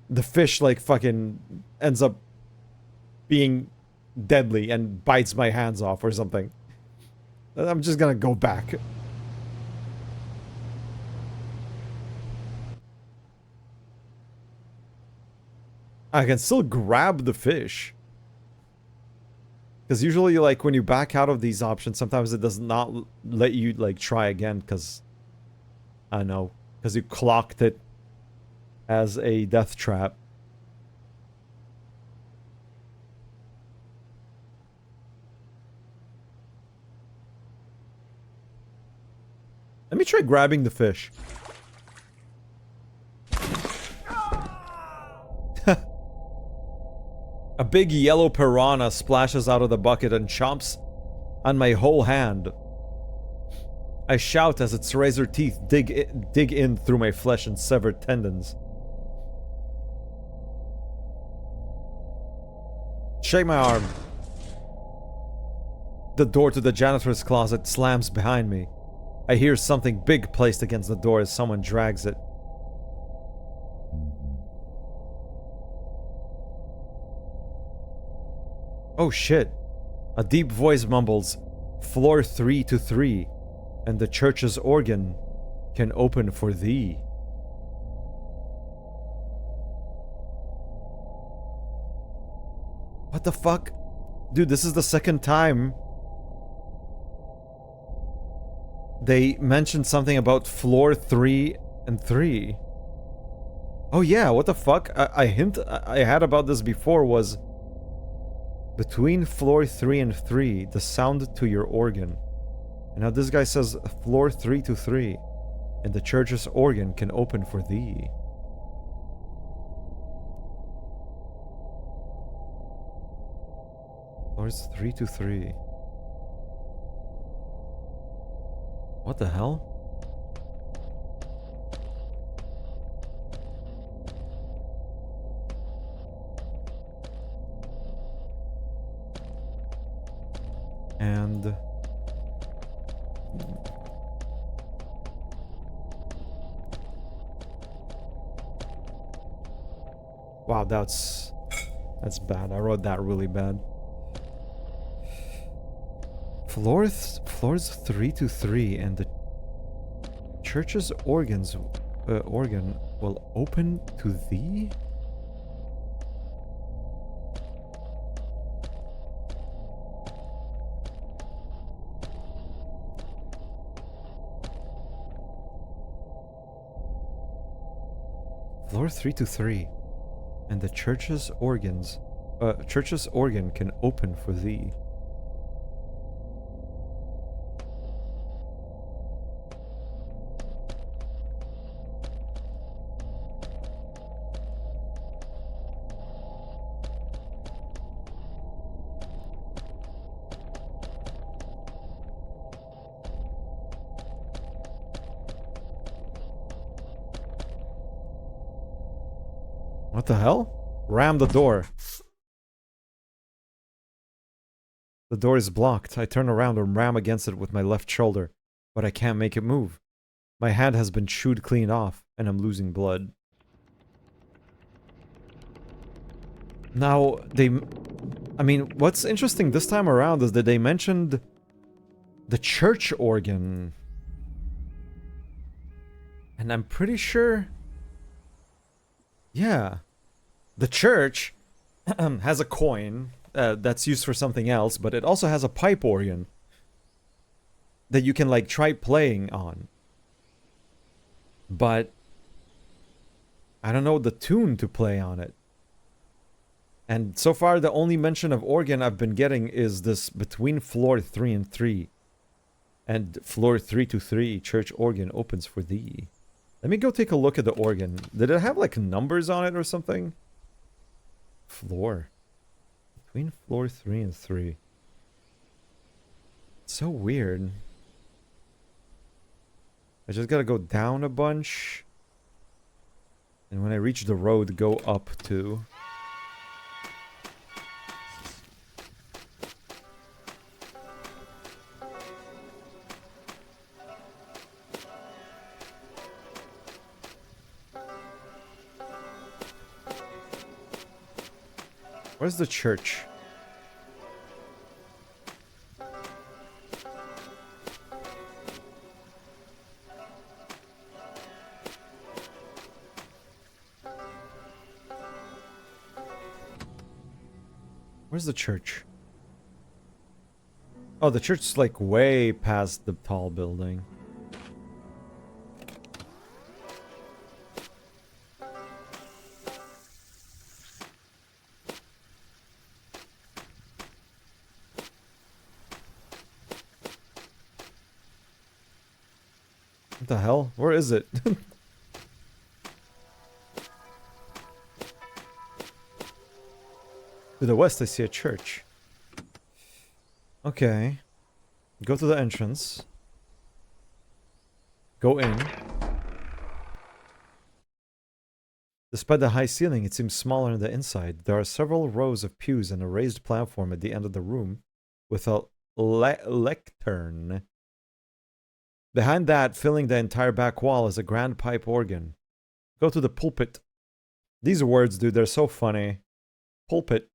the fish like fucking ends up being deadly and bites my hands off or something. I'm just gonna go back. I can still grab the fish. Because usually, like, when you back out of these options, sometimes it does not let you, like, try again, because... I don't know. Because you clocked it as a death trap. Let me try grabbing the fish. A big yellow piranha splashes out of the bucket and chomps on my whole hand. I shout as its razor teeth dig in through my flesh and severed tendons. Shake my arm. The door to the janitor's closet slams behind me. I hear something big placed against the door as someone drags it. Oh shit. A deep voice mumbles, "Floor 3 to 3, and the church's organ can open for thee." What the fuck? Dude, this is the second time they mentioned something about floor 3 and 3. Oh yeah, what the fuck? I had about this before was... Between floor 3 and 3, the sound to your organ. And now this guy says floor 3 to 3, and the church's organ can open for thee. Floors 3 to 3. What the hell? And... wow, that's bad. I wrote that really bad. Floors 3 to 3, and the church's organ will open to thee? Floor 323. And the church's organ can open for thee. What the hell? Ram the door. The door is blocked. I turn around and ram against it with my left shoulder, but I can't make it move. My hand has been chewed clean off, and I'm losing blood. Now, I mean, what's interesting this time around is that they mentioned the church organ. And I'm pretty sure... Yeah. The church has a coin that's used for something else, but it also has a pipe organ that you can, like, try playing on. But I don't know the tune to play on it. And so far, the only mention of organ I've been getting is this between floor 3 and 3. And floor 323, church organ opens for thee. Let me go take a look at the organ. Did it have, like, numbers on it or something? Floor. Between floor 3 and 3. It's so weird. I just gotta go down a bunch. And when I reach the road, go up too. Where's the church? Where's the church? Oh, the church is like way past the tall building. What the hell? Where is it? To the west, I see a church. Okay. Go to the entrance. Go in. Despite the high ceiling, it seems smaller on the inside. There are several rows of pews and a raised platform at the end of the room with a lectern. Behind that, filling the entire back wall, is a grand pipe organ. Go to the pulpit. These words, dude, they're so funny. Pulpit.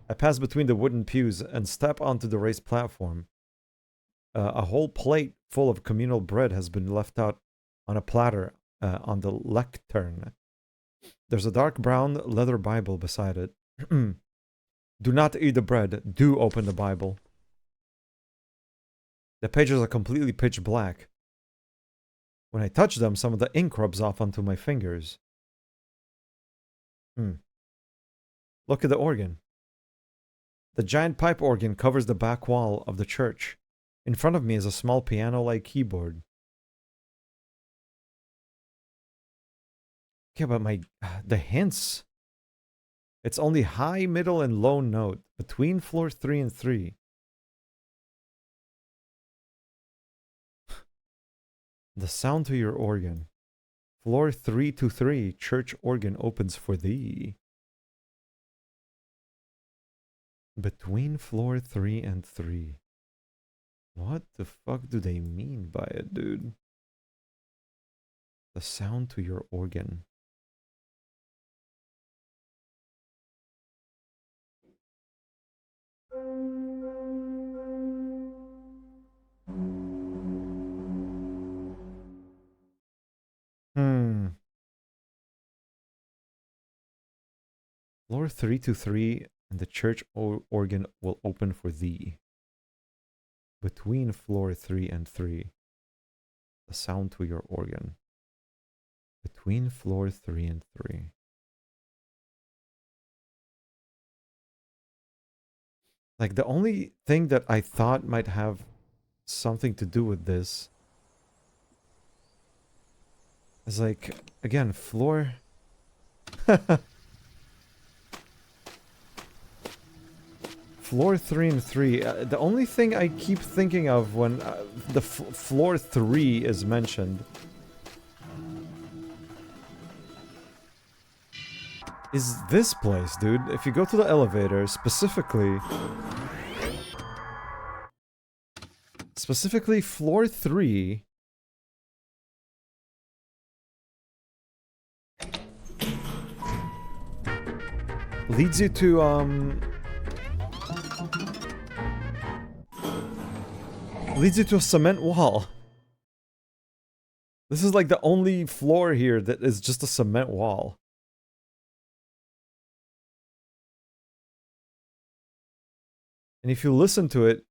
I pass between the wooden pews and step onto the raised platform. A whole plate full of communal bread has been left out on a platter on the lectern. There's a dark brown leather Bible beside it. Do not eat the bread. Do open the Bible. The pages are completely pitch black. When I touch them, some of the ink rubs off onto my fingers. Look at the organ. The giant pipe organ covers the back wall of the church. In front of me is a small piano-like keyboard. Okay, but the hints. It's only high, middle, and low note between floor 3 and 3. The sound to your organ. Floor 3 to 3, church organ opens for thee. Between floor 3 and 3. What the fuck do they mean by it, dude? The sound to your organ. Floor 3 to 3 and the church organ will open for thee. Between floor 3 and 3. The sound to your organ. between floor 3 and 3. Like, the only thing that I thought might have something to do with this is, like, again, floor... Floor 3 and 3. The only thing I keep thinking of when the floor 3 is mentioned is this place, dude. If you go to the elevator, specifically floor 3 leads you to a cement wall. This is like the only floor here that is just a cement wall. And if you listen to it,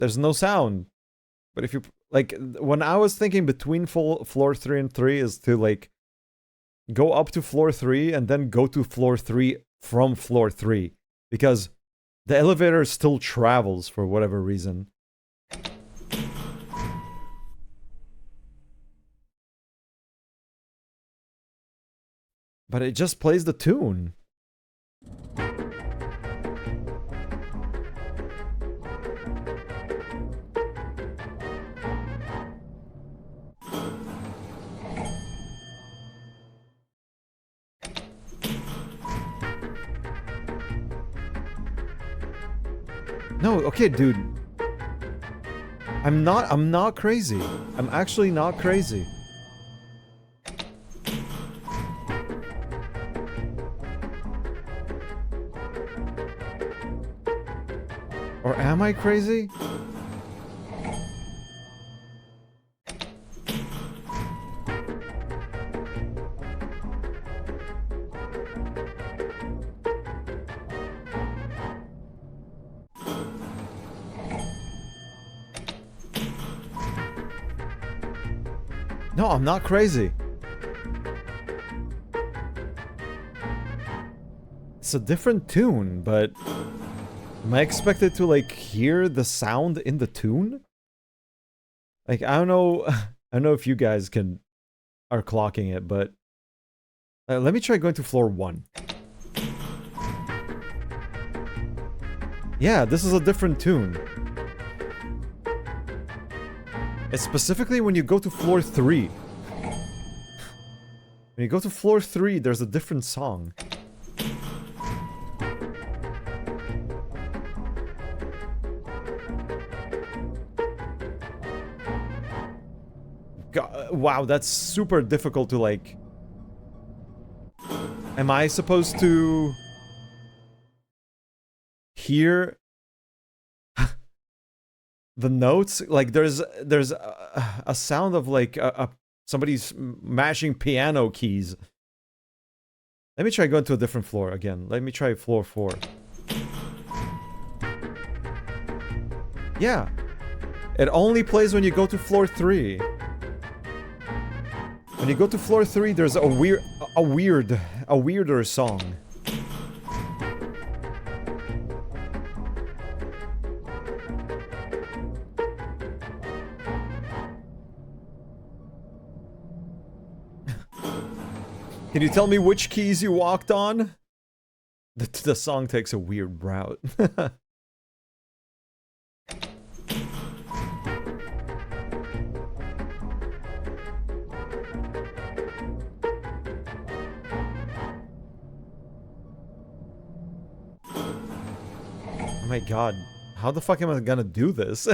there's no sound. But if you, like, when I was thinking between floor 3 and 3 is to, like, go up to floor 3 and then go to floor 3 from floor 3. Because the elevator still travels for whatever reason. But it just plays the tune. No, okay, dude. I'm not crazy. I'm actually not crazy. Or am I crazy? No, I'm not crazy. It's a different tune, but am I expected to, like, hear the sound in the tune? Like, I don't know. I don't know if you guys are clocking it, but let me try going to floor 1. Yeah, this is a different tune. It's specifically when you go to floor 3. When you go to floor 3, there's a different song. God, wow, that's super difficult to, like... Am I supposed to hear the notes? Like, there's a sound of, like, somebody's mashing piano keys. Let me try going to a different floor again. Let me try floor 4. Yeah. It only plays when you go to floor 3. When you go to floor 3, there's a weirder song. Can you tell me which keys you walked on? The song takes a weird route. Oh my god. How the fuck am I gonna do this?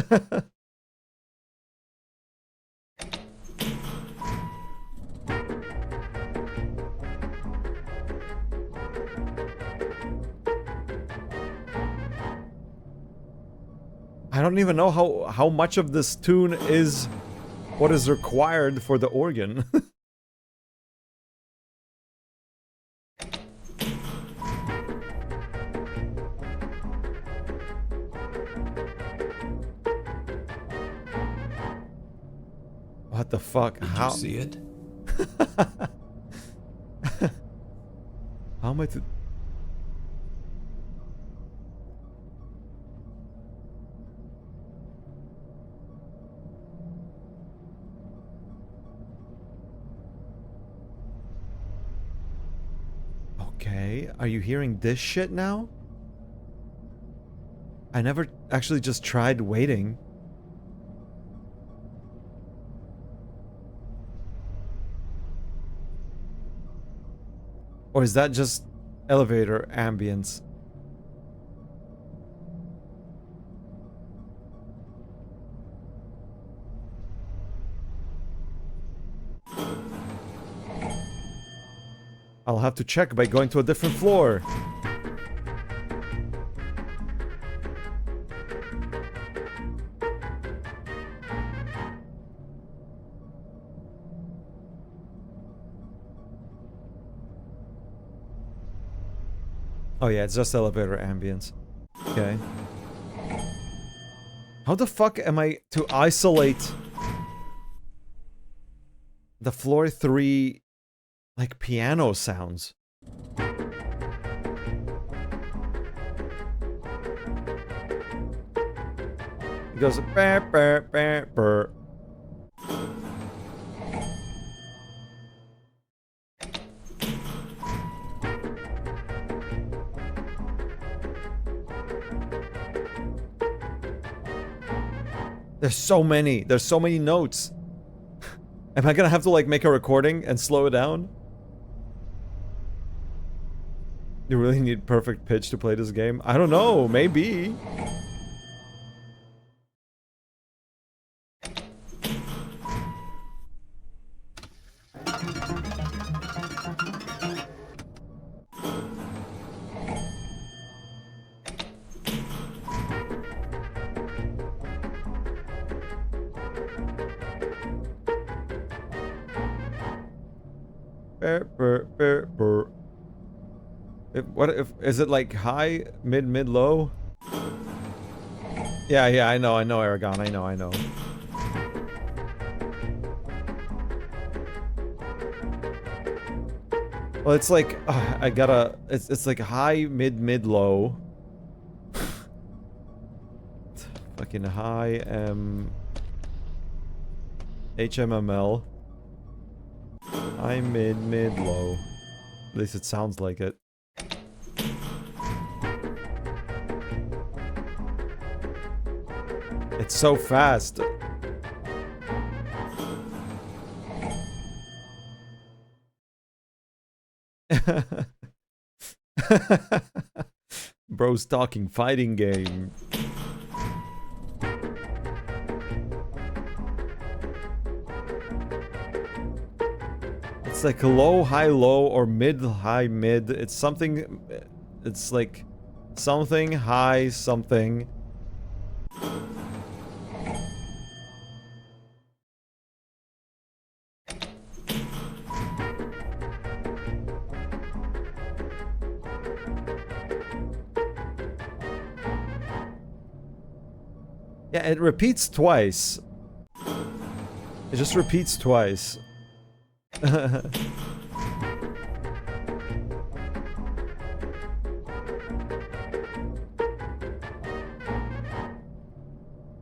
I don't even know how much of this tune is what is required for the organ. What the fuck? Did How? you see it? How am I to... Okay, are you hearing this shit now? I never actually just tried waiting. Or is that just elevator ambience? I'll have to check by going to a different floor. Oh yeah, it's just elevator ambience. Okay. How the fuck am I to isolate the floor 3, like, piano sounds? It goes burr, burr, burr, burr. There's so many notes. Am I gonna have to, like, make a recording and slow it down? You really need perfect pitch to play this game? I don't know, maybe. Burr, burr, burr, burr. What if, is it like high, mid, low? Yeah, I know, Aragon, I know. Well, it's like, I gotta, it's like high, mid, low. Fucking high, HMML. High, mid, low. At least it sounds like it. It's so fast. Bro's talking fighting game. It's like low, high, low, or mid, high, mid. It's something. It's like something, high, something. Yeah, it repeats twice. It just repeats twice.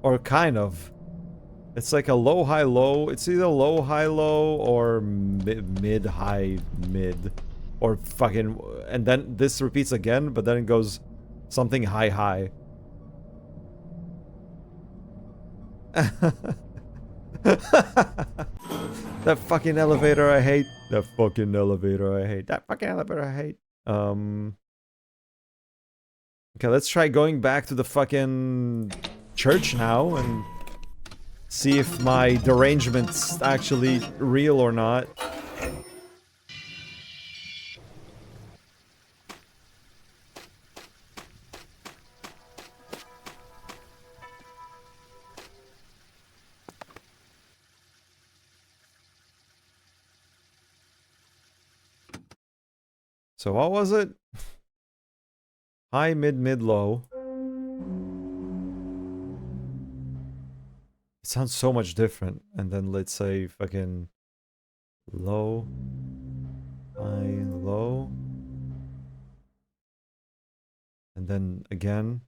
Or kind of. It's like a low, high, low. It's either low, high, low, or mid, high, mid. Or fucking... And then this repeats again, but then it goes something high, high. That fucking elevator I hate. That fucking elevator I hate. That fucking elevator I hate. Okay, let's try going back to the fucking church now and see if my derangement's actually real or not. So what was it? High, mid, low. It sounds so much different. And then let's say fucking low, high, low. And then again.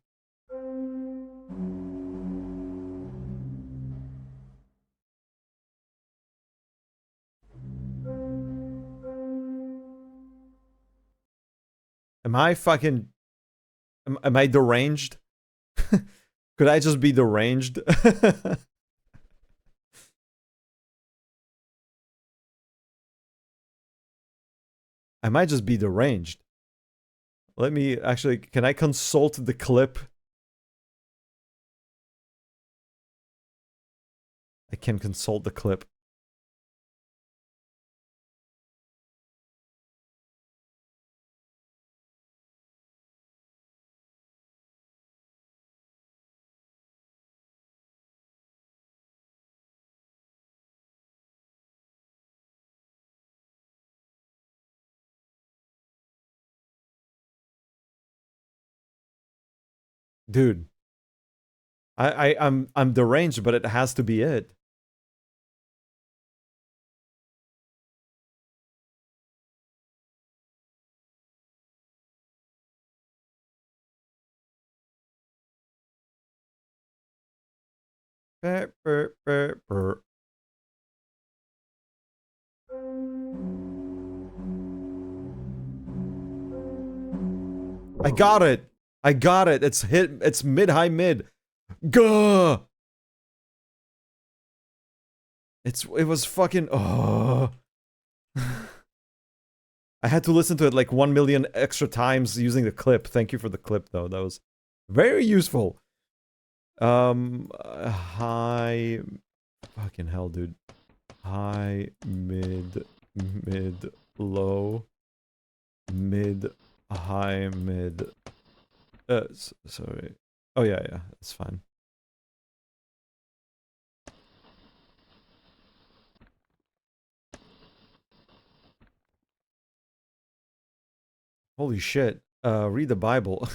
Am I fucking... Am I deranged? Could I just be deranged? I might just be deranged. Let me actually... Can I consult the clip? I can consult the clip. Dude. I'm deranged, but it has to be it. Burr, burr, burr, burr. I got it. I got it. It's hit. It's mid, high, mid. Gah. It was fucking. Oh. I had to listen to it like 1 million extra times using the clip. Thank you for the clip, though. That was very useful. High. Fucking hell, dude. High, mid, mid, low, mid, high, mid. Sorry. Oh, yeah, yeah. That's fine. Holy shit. Read the Bible.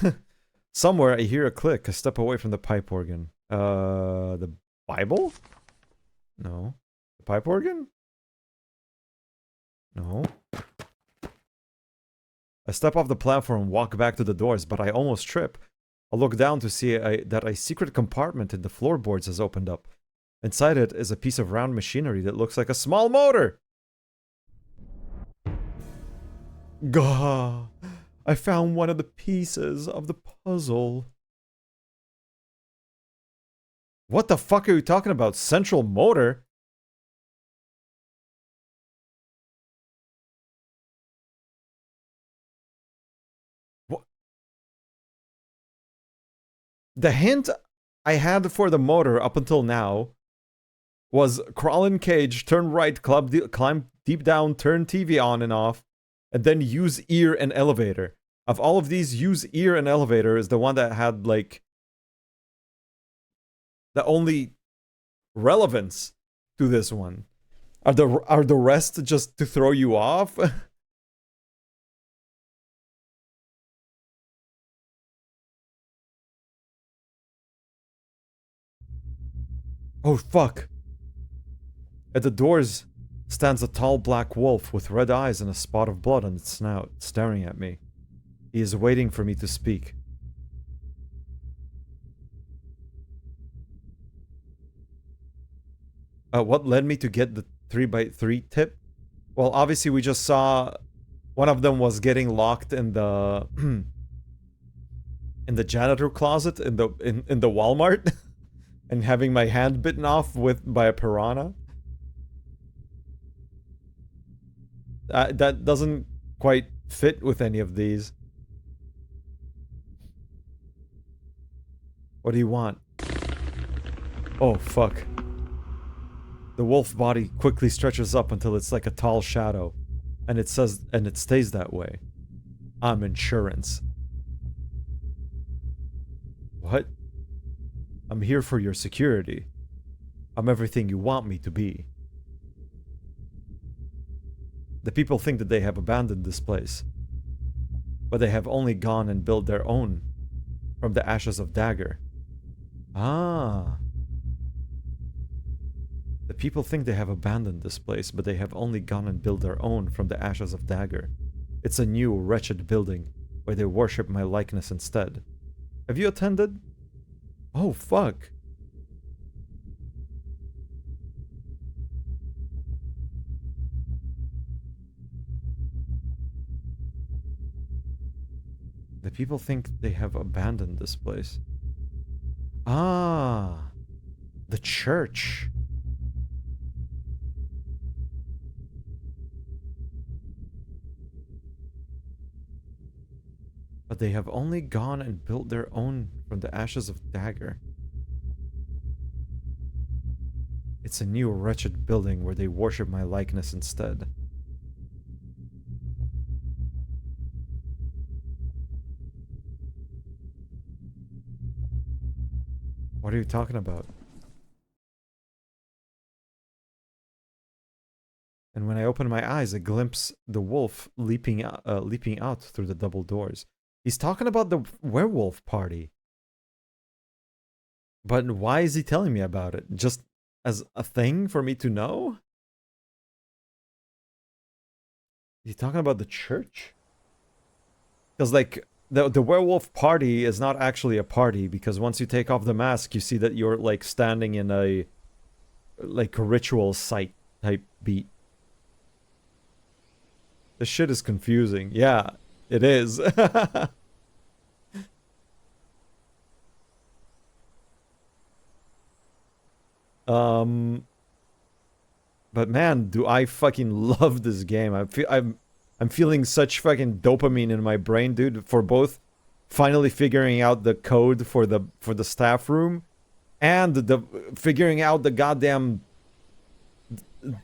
Somewhere I hear a click. A step away from the pipe organ. The Bible? No. The pipe organ? No. I step off the platform and walk back to the doors, but I almost trip. I look down to see that a secret compartment in the floorboards has opened up. Inside it is a piece of round machinery that looks like a small motor! Gah! I found one of the pieces of the puzzle. What the fuck are you talking about? Central motor? What? The hint I had for the motor up until now was crawl in cage, turn right, climb deep down, turn TV on and off, and then use ear and elevator. Of all of these, use ear and elevator is the one that had, like, the only relevance to this one. Are the rest just to throw you off? Oh, fuck. At the doors stands a tall black wolf with red eyes and a spot of blood on its snout, staring at me. He is waiting for me to speak. What led me to get the 3x3 tip? Well, obviously we just saw one of them was getting locked in the in the janitor closet in the Walmart and having my hand bitten off by a piranha. That doesn't quite fit with any of these. What do you want? Oh, fuck. The wolf body quickly stretches up until it's like a tall shadow. And it stays that way. I'm insurance. What? I'm here for your security. I'm everything you want me to be. The people think that they have abandoned this place. But they have only gone and built their own from the ashes of Dagger. Ah. The people think they have abandoned this place, but they have only gone and built their own from the ashes of Dagger. It's a new, wretched building, where they worship my likeness instead. Have you attended? Oh, fuck. The people think they have abandoned this place. Ah, the church. But they have only gone and built their own from the ashes of Dagger. It's a new, wretched building where they worship my likeness instead. What are you talking about? And when I open my eyes, I glimpse the wolf leaping out through the double doors. He's talking about the werewolf party. But why is he telling me about it? Just as a thing for me to know? Is he talking about the church? Because, like, the werewolf party is not actually a party, because once you take off the mask, you see that you're, like, standing in a, like, ritual site type beat. This shit is confusing. Yeah, it is. But man, do I fucking love this game. I'm feeling such fucking dopamine in my brain, dude, for both finally figuring out the code for the staff room and the figuring out the goddamn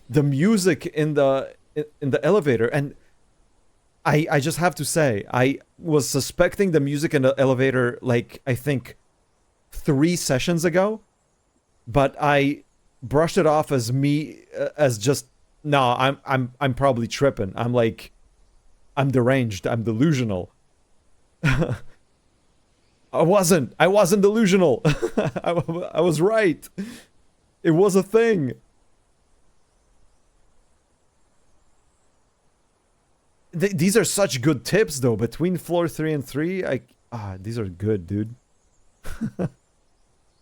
the music in the elevator. And I just have to say, I was suspecting the music in the elevator, like, I think 3 sessions ago, but I brushed it off as me as just, no, I'm probably tripping. I'm deranged. I'm delusional. I wasn't delusional. I was right. It was a thing. These are such good tips, though. Between floor 3 and 3, these are good, dude.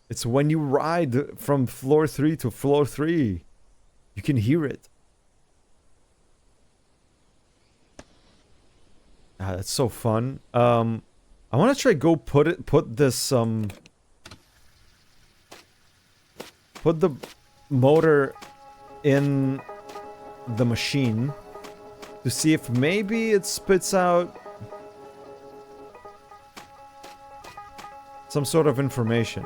It's when you ride from floor 3 to floor 3. You can hear it. Ah, that's so fun. I want to try go put the motor in the machine to see if maybe it spits out some sort of information.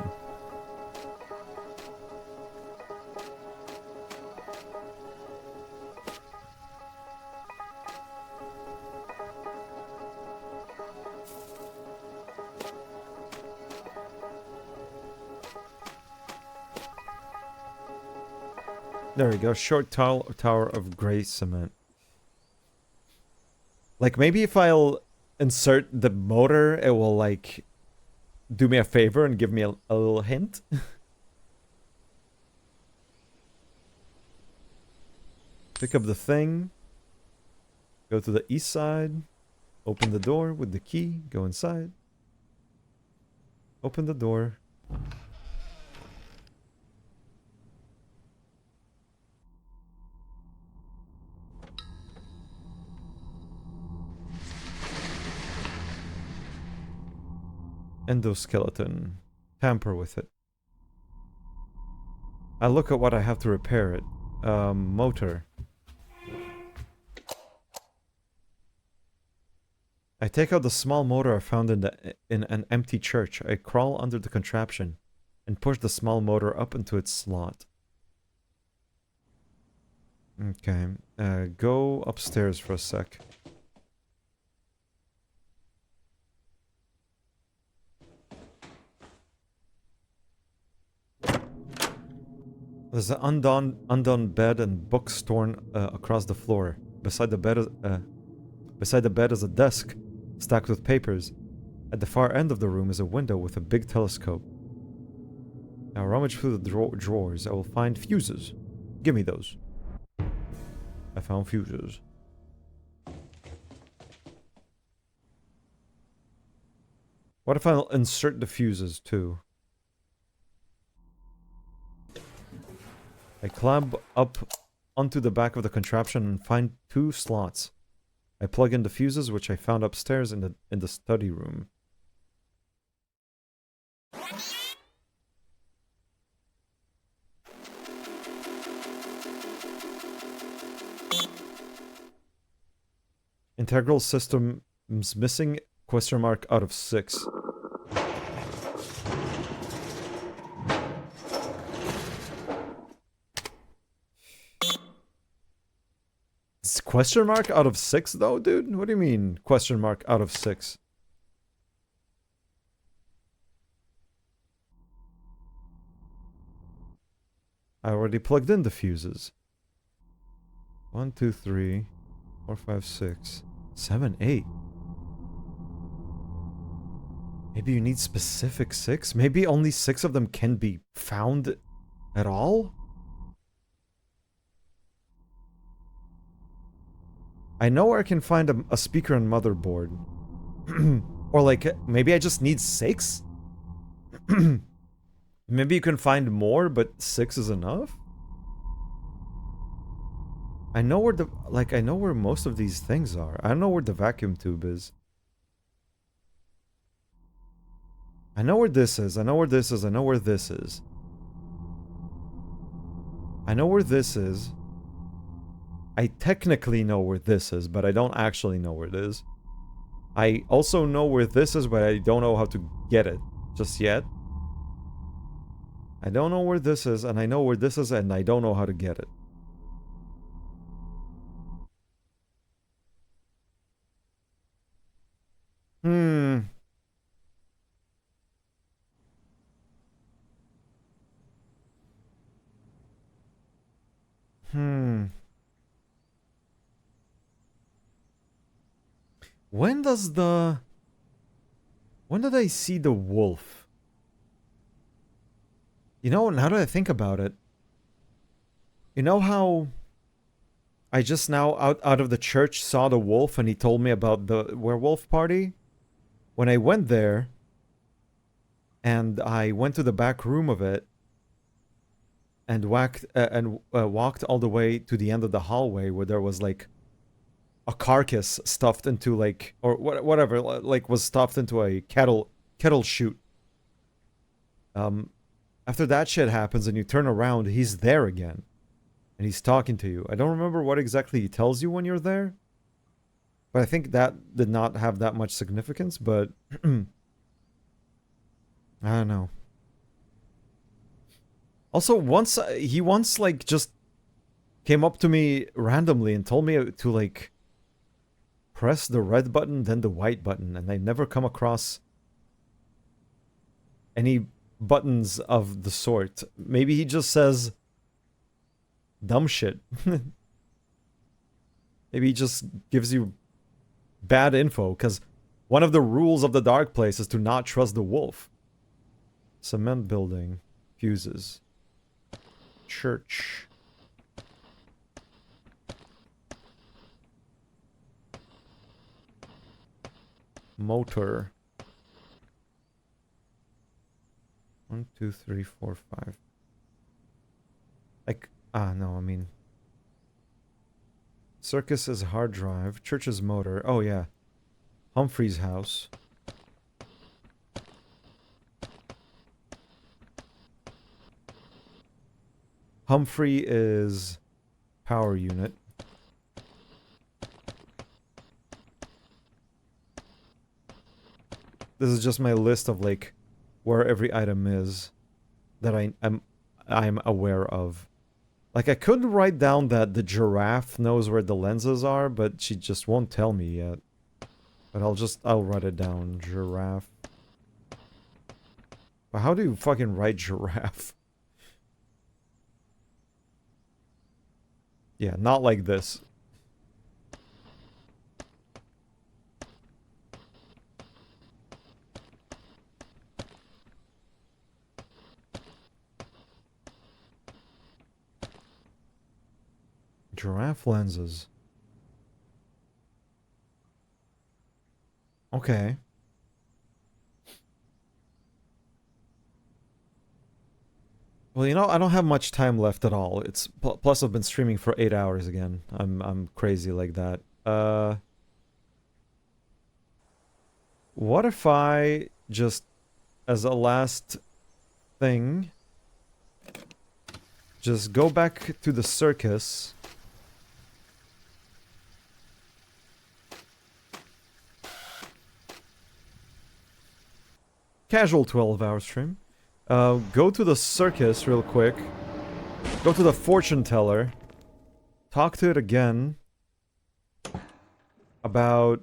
There we go. Short tower of gray cement. Like, maybe if I'll insert the motor, it will, like, do me a favor and give me a little hint. Pick up the thing. Go to the east side. Open the door with the key. Go inside. Open the door. Endoskeleton. Tamper with it. I look at what I have to repair it. Motor. I take out the small motor I found in an empty church. I crawl under the contraption and push the small motor up into its slot. Okay. Go upstairs for a sec. There's an undone bed and books torn across the floor. Beside the bed is a desk stacked with papers. At the far end of the room is a window with a big telescope. Now rummage through the drawers. I will find fuses. Give me those. I found fuses. What if I insert the fuses too? I climb up onto the back of the contraption and find 2 slots. I plug in the fuses, which I found upstairs in the study room. Integral systems missing ? Out of 6. It's out of 6 though, dude? What do you mean out of 6? I already plugged in the fuses. 1, 2, 3, 4, 5, 6, 7, 8. Maybe you need specific 6? Maybe only 6 of them can be found at all? I know where I can find a speaker and motherboard. Or like, maybe I just need 6? Maybe you can find more, but 6 is enough? I know where I know where most of these things are. I don't know where the vacuum tube is. I know where this is. I know where this is. I know where this is. I know where this is. I technically know where this is, but I don't actually know where it is. I also know where this is, but I don't know how to get it just yet. I don't know where this is, and I know where this is, and I don't know how to get it. When does the... When did I see the wolf? You know, now that I think about it, you know how I just now out of the church saw the wolf and he told me about the werewolf party? When I went there and I went to the back room of it and walked all the way to the end of the hallway where there was like a carcass stuffed into like, or whatever, like was stuffed into a kettle chute. After that shit happens and you turn around, he's there again. And he's talking to you. I don't remember what exactly he tells you when you're there. But I think that did not have that much significance, but... I don't know. Also, he once, like, just came up to me randomly and told me to, like, press the red button, then the white button, and I never come across any buttons of the sort. Maybe he just says dumb shit. Maybe he just gives you bad info, because one of the rules of the dark place is to not trust the wolf. Cement building. Fuses. Church. Motor. 1, 2, 3, 4, 5. Like, no, I mean... Circus is hard drive. Church is motor. Oh, yeah. Humphrey's house. Humphrey is power unit. This is just my list of, like, where every item is that I'm aware of. Like, I could write down that the giraffe knows where the lenses are, but she just won't tell me yet. But I'll write it down. Giraffe. But how do you fucking write giraffe? Yeah, not like this. Giraffe lenses. Okay. Well, you know, I don't have much time left at all. It's plus I've been streaming for 8 hours again. I'm crazy like that. What if I just, as a last thing, just go back to the circus. Casual 12-hour stream. Go to the circus real quick. Go to the fortune teller. Talk to it again. About,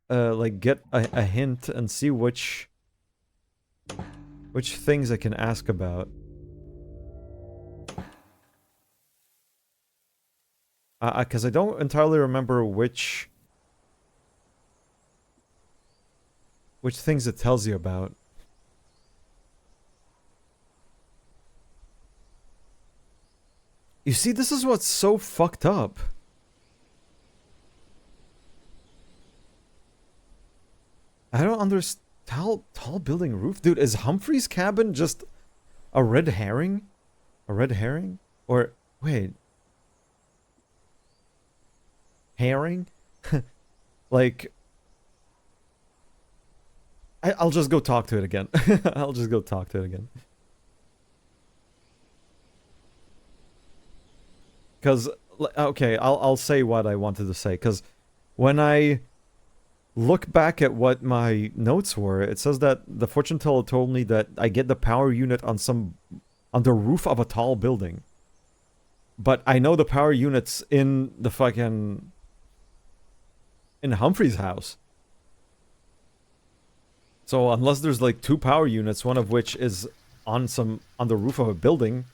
like, get a hint and see which things I can ask about. Because I don't entirely remember which things it tells you about. You see, this is what's so fucked up. I don't understand. Tall building roof? Dude, is Humphrey's cabin just a red herring? A red herring? Or, wait. Herring? Like... I'll just go talk to it again. I'll just go talk to it again. Because, okay, I'll say what I wanted to say. Because when I look back at what my notes were, it says that the fortune teller told me that I get the power unit on the roof of a tall building. But I know the power unit's in the fucking... in Humphrey's house. So unless there's like 2 power units, one of which is on the roof of a building...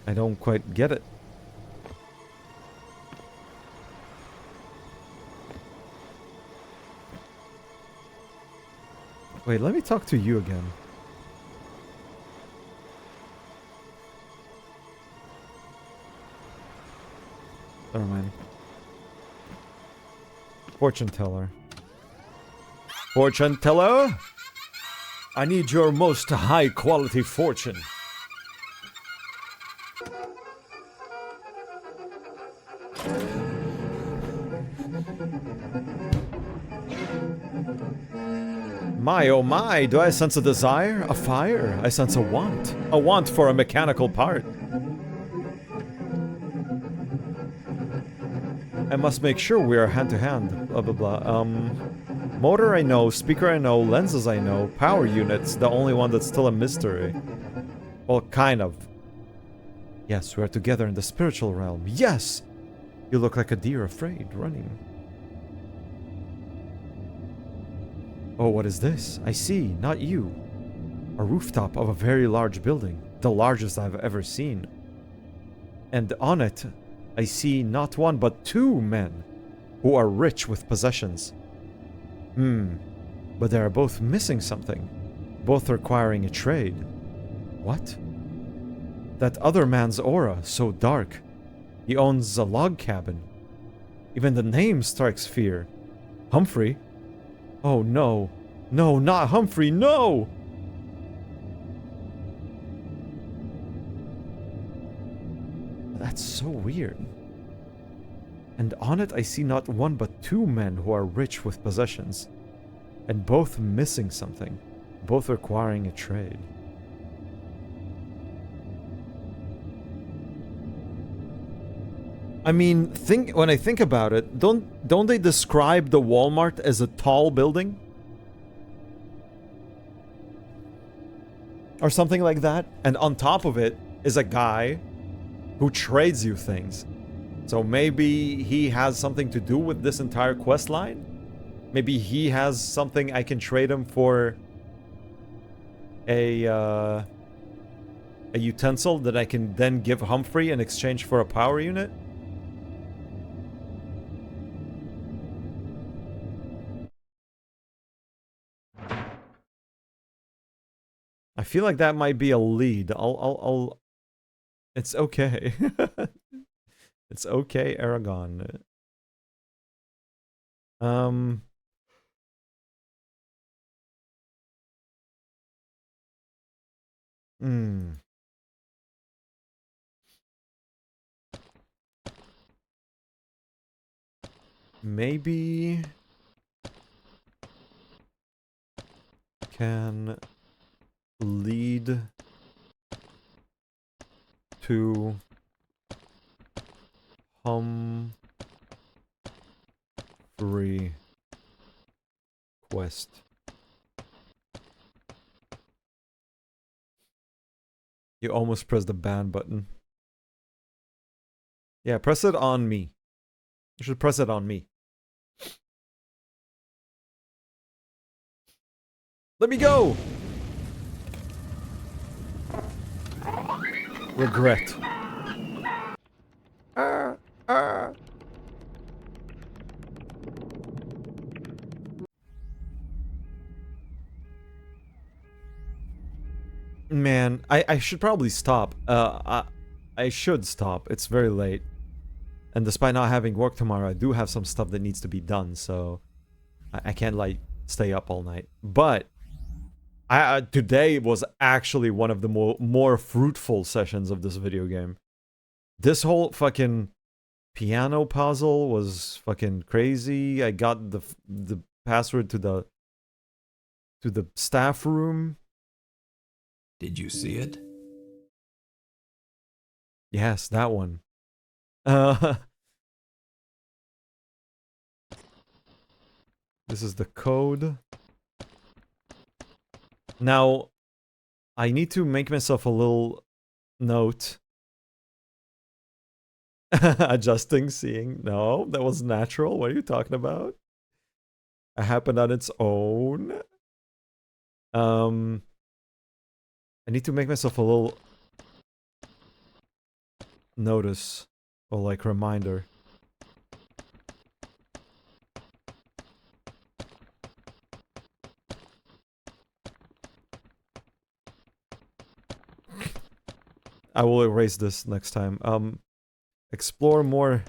I don't quite get it. Wait, let me talk to you again. Never mind. Fortune teller. Fortune teller? I need your most high quality fortune. My, oh my, do I sense a desire? A fire? I sense a want. A want for a mechanical part. I must make sure we are hand to hand. Blah, blah, blah. Motor I know, speaker I know, lenses I know, power units, the only one that's still a mystery. Well, kind of. Yes, we are together in the spiritual realm. Yes! You look like a deer afraid, running. Oh, what is this? I see, not you. A rooftop of a very large building, the largest I've ever seen. And on it, I see not one but 2 men, who are rich with possessions. But they are both missing something, both requiring a trade. What? That other man's aura, so dark. He owns a log cabin. Even the name strikes fear. Humphrey? Oh no. No, not Humphrey, no! That's so weird. And on it I see not one but 2 men who are rich with possessions. And both missing something. Both requiring a trade. I mean, when I think about it, don't they describe the Walmart as a tall building? Or something like that? And on top of it is a guy who trades you things. So maybe he has something to do with this entire quest line? Maybe he has something I can trade him for a utensil that I can then give Humphrey in exchange for a power unit? I feel like that might be a lead. I'll... It's okay. It's okay, Aragon. Um... Hmm. Maybe... Can... lead... to... Free... quest. You almost pressed the ban button. Yeah, press it on me. You should press it on me. Let me go! Regret. Man, I should probably stop. I should stop. It's very late. And despite not having work tomorrow, I do have some stuff that needs to be done, so... I can't, like, stay up all night. But... today was actually one of the more fruitful sessions of this video game. This whole fucking piano puzzle was fucking crazy. I got the password to the staff room. Did you see it? Yes, that one. This is the code. Now, I need to make myself a little note. Adjusting, seeing. No, that was natural. What are you talking about? It happened on its own. I need to make myself a little notice or like reminder. I will erase this next time. Explore more.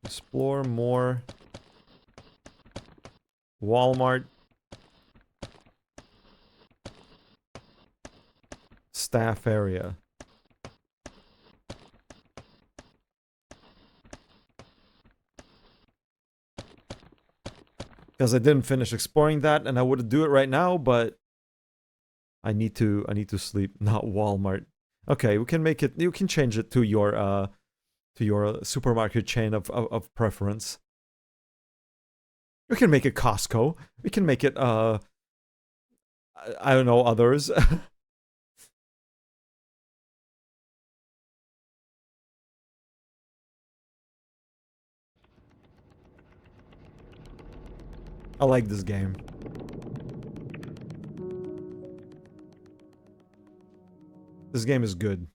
Explore more. Walmart. Staff area. Because I didn't finish exploring that, and I would do it right now, but I need to sleep. Not Walmart. Okay, we can make it. You can change it to your supermarket chain of preference. We can make it Costco. We can make it I don't know, others. I like this game. This game is good.